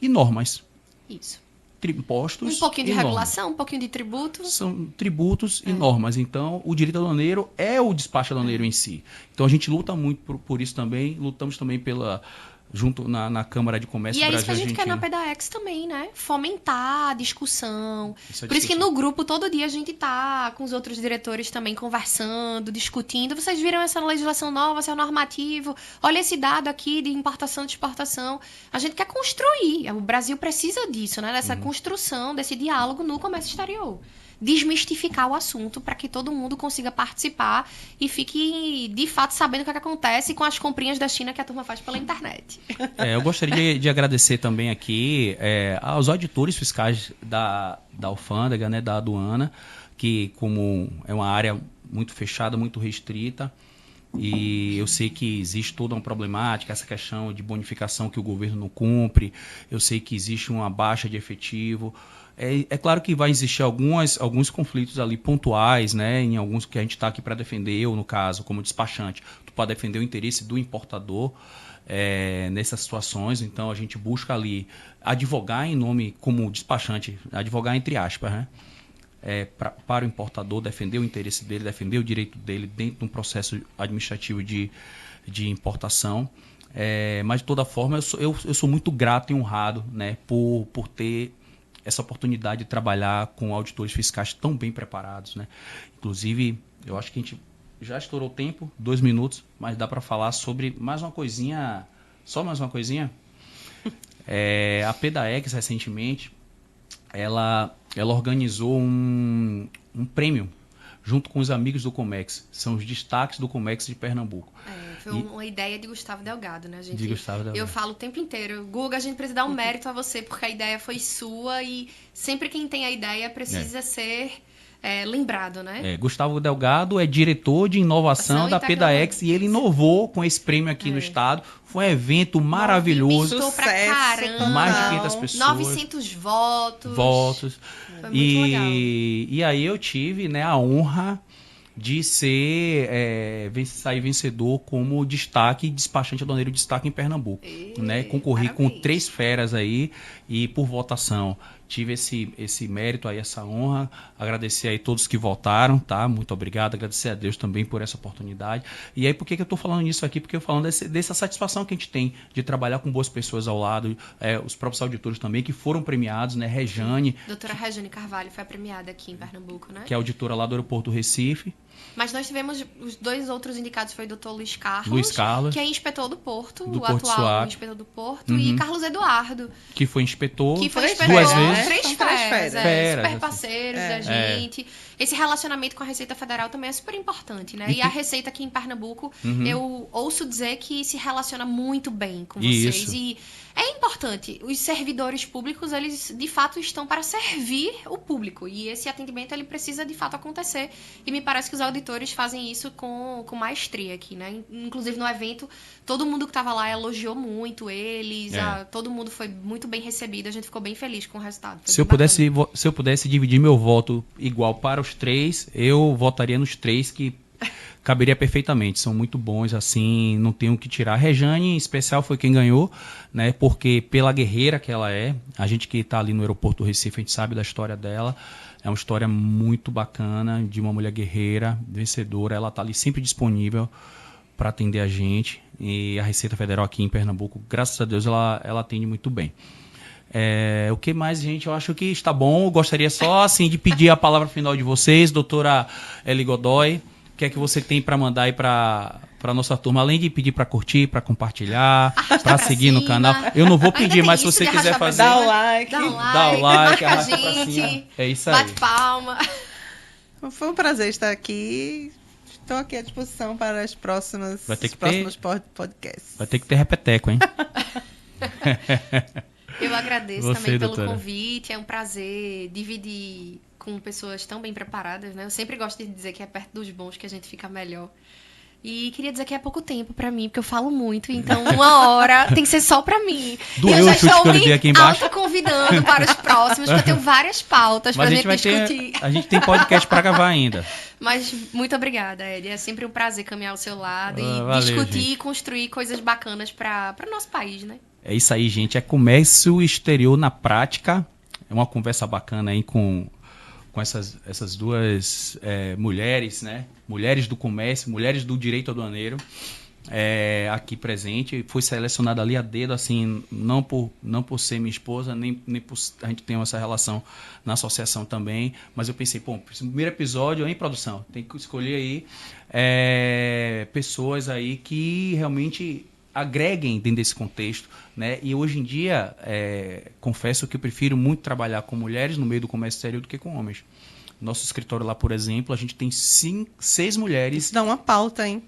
e normas. Isso. Impostos um pouquinho de regulação, normas. Um pouquinho de tributos. São tributos e normas. Então, o direito aduaneiro é o despacho aduaneiro em si. Então, a gente luta muito por isso também. Lutamos também junto na Câmara de Comércio do Brasil. E é isso que a gente quer na PDAEX também, né? Fomentar a discussão. Por isso que no grupo, todo dia, a gente tá com os outros diretores também conversando, discutindo. Vocês viram essa legislação nova, seu normativo? Olha esse dado aqui de importação e de exportação. A gente quer construir. O Brasil precisa disso, né? Dessa construção, desse diálogo no comércio exterior. Desmistificar o assunto para que todo mundo consiga participar e fique, de fato, sabendo o que acontece com as comprinhas da China que a turma faz pela internet. Eu gostaria de agradecer também aqui aos auditores fiscais da alfândega, né, da aduana, que como é uma área muito fechada, muito restrita, e eu sei que existe toda uma problemática, essa questão de bonificação que o governo não cumpre, eu sei que existe uma baixa de efetivo. É claro que vai existir alguns conflitos ali pontuais, né, em alguns que a gente está aqui para defender, eu no caso, como despachante, para defender o interesse do importador nessas situações. Então a gente busca ali advogar em nome, como despachante, advogar entre aspas, né, para o importador, defender o interesse dele, defender o direito dele dentro de um processo administrativo de importação. Mas de toda forma eu sou muito grato e honrado, né, por ter essa oportunidade de trabalhar com auditores fiscais tão bem preparados, né? Inclusive, eu acho que a gente já estourou o tempo, 2 minutos, mas dá para falar sobre mais uma coisinha, só mais uma coisinha. A PDAEX, recentemente, ela organizou um prêmio junto com os amigos do Comex. São os destaques do Comex de Pernambuco. Foi uma ideia de Gustavo Delgado, né, gente? De Gustavo Delgado. Eu falo o tempo inteiro, Guga, a gente precisa dar um mérito a você, porque a ideia foi sua e sempre quem tem a ideia precisa ser lembrado, né? Gustavo Delgado é diretor de inovação da PDAEX e ele inovou com esse prêmio aqui no estado. Foi um evento maravilhoso. Movimentou pra caramba. Mais de 500 pessoas. 900 votos. Foi muito legal. E aí eu tive, né, a honra de sair vencedor como despachante aduaneiro de destaque em Pernambuco. Né? Concorri com 3 feras aí e por votação. Tive esse mérito aí, essa honra. Agradecer aí todos que votaram, tá? Muito obrigado. Agradecer a Deus também por essa oportunidade. E aí, por que eu tô falando isso aqui? Porque eu falando dessa satisfação que a gente tem de trabalhar com boas pessoas ao lado, os próprios auditores também, que foram premiados, né? Rejane. Doutora Rejane Carvalho foi premiada aqui em Pernambuco, né? Que é auditora lá do aeroporto do Recife. Mas nós tivemos os 2 outros indicados, foi o doutor Luiz Carlos, que é inspetor do Porto, o Porto atual Suape. inspetor do Porto, e Carlos Eduardo. Que foi inspetor, 2 vezes. 3 feras, super assim. parceiros da gente. Esse relacionamento com a Receita Federal também é super importante, né? E a Receita aqui em Pernambuco, eu ouço dizer que se relaciona muito bem com vocês. Isso. E É importante. Os servidores públicos, eles de fato estão para servir o público. E esse atendimento, ele precisa de fato acontecer. E me parece que os auditores fazem isso com maestria aqui, né? Inclusive no evento, todo mundo que estava lá elogiou muito eles. Todo mundo foi muito bem recebido. A gente ficou bem feliz com o resultado. Se eu pudesse dividir meu voto igual para os 3, eu votaria nos 3 que caberia perfeitamente, são muito bons, assim, não tenho o que tirar. A Rejane, em especial, foi quem ganhou, né, porque pela guerreira que ela é, a gente que está ali no aeroporto do Recife, a gente sabe da história dela, é uma história muito bacana, de uma mulher guerreira, vencedora, ela está ali sempre disponível para atender a gente, e a Receita Federal aqui em Pernambuco, graças a Deus, ela atende muito bem. O que mais, gente? Eu acho que está bom, eu gostaria só, assim, de pedir a palavra final de vocês, doutora Eli Godoy. O que é que você tem para mandar aí para nossa turma? Além de pedir para curtir, para compartilhar, para seguir no canal. Eu não vou pedir, mas se você quiser fazer... Dá o like. Dá o like, arrasta pra cima. É isso aí. Bate palma. Foi um prazer estar aqui. Estou aqui à disposição para os próximos podcasts. Vai ter que ter repeteco, hein? Eu agradeço você, também pelo doutora. Convite. É um prazer dividir com pessoas tão bem preparadas, né? Eu sempre gosto de dizer que é perto dos bons que a gente fica melhor. E queria dizer que é pouco tempo pra mim, porque eu falo muito, então 1 hora tem que ser só pra mim. Doeu o chute que eu lhe dei aqui embaixo. Eu já estou me convidando para os próximos, porque eu tenho várias pautas pra gente discutir. A gente tem podcast pra gravar ainda. Mas muito obrigada, Ed. É sempre um prazer caminhar ao seu lado e valeu, discutir gente. E construir coisas bacanas para o nosso país, né? É isso aí, gente. É comércio exterior na prática. É uma conversa bacana aí com essas duas mulheres, né? Mulheres do comércio, mulheres do direito aduaneiro, aqui presente. Foi selecionada ali a dedo, assim, não por ser minha esposa, nem por a gente ter essa relação na associação também, mas eu pensei, primeiro episódio em produção, tem que escolher aí pessoas aí que realmente agreguem dentro desse contexto, né? E hoje em dia, confesso que eu prefiro muito trabalhar com mulheres no meio do comércio exterior do que com homens. Nosso escritório lá, por exemplo, a gente tem 6 mulheres. Isso dá uma pauta, hein?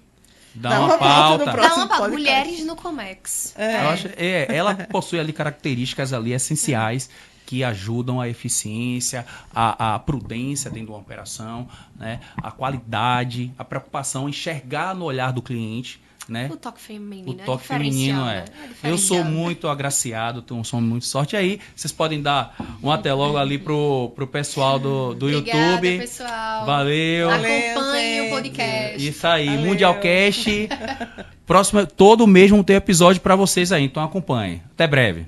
Dá uma pauta. Dá uma pauta. Mulheres no Comex. Eu acho, ela possui ali características ali essenciais que ajudam a eficiência, a prudência dentro de uma operação, né? A qualidade, a preocupação, enxergar no olhar do cliente. Né? O toque feminino. O toque feminino Eu sou muito agraciado, sou muito sorte. E aí, vocês podem dar um até logo ali pro pessoal do Obrigada, YouTube. Pessoal. Valeu. Acompanhem o podcast. Isso aí, valeu. Mundialcast. Próximo, todo mês vão ter episódio para vocês aí, então acompanhem. Até breve.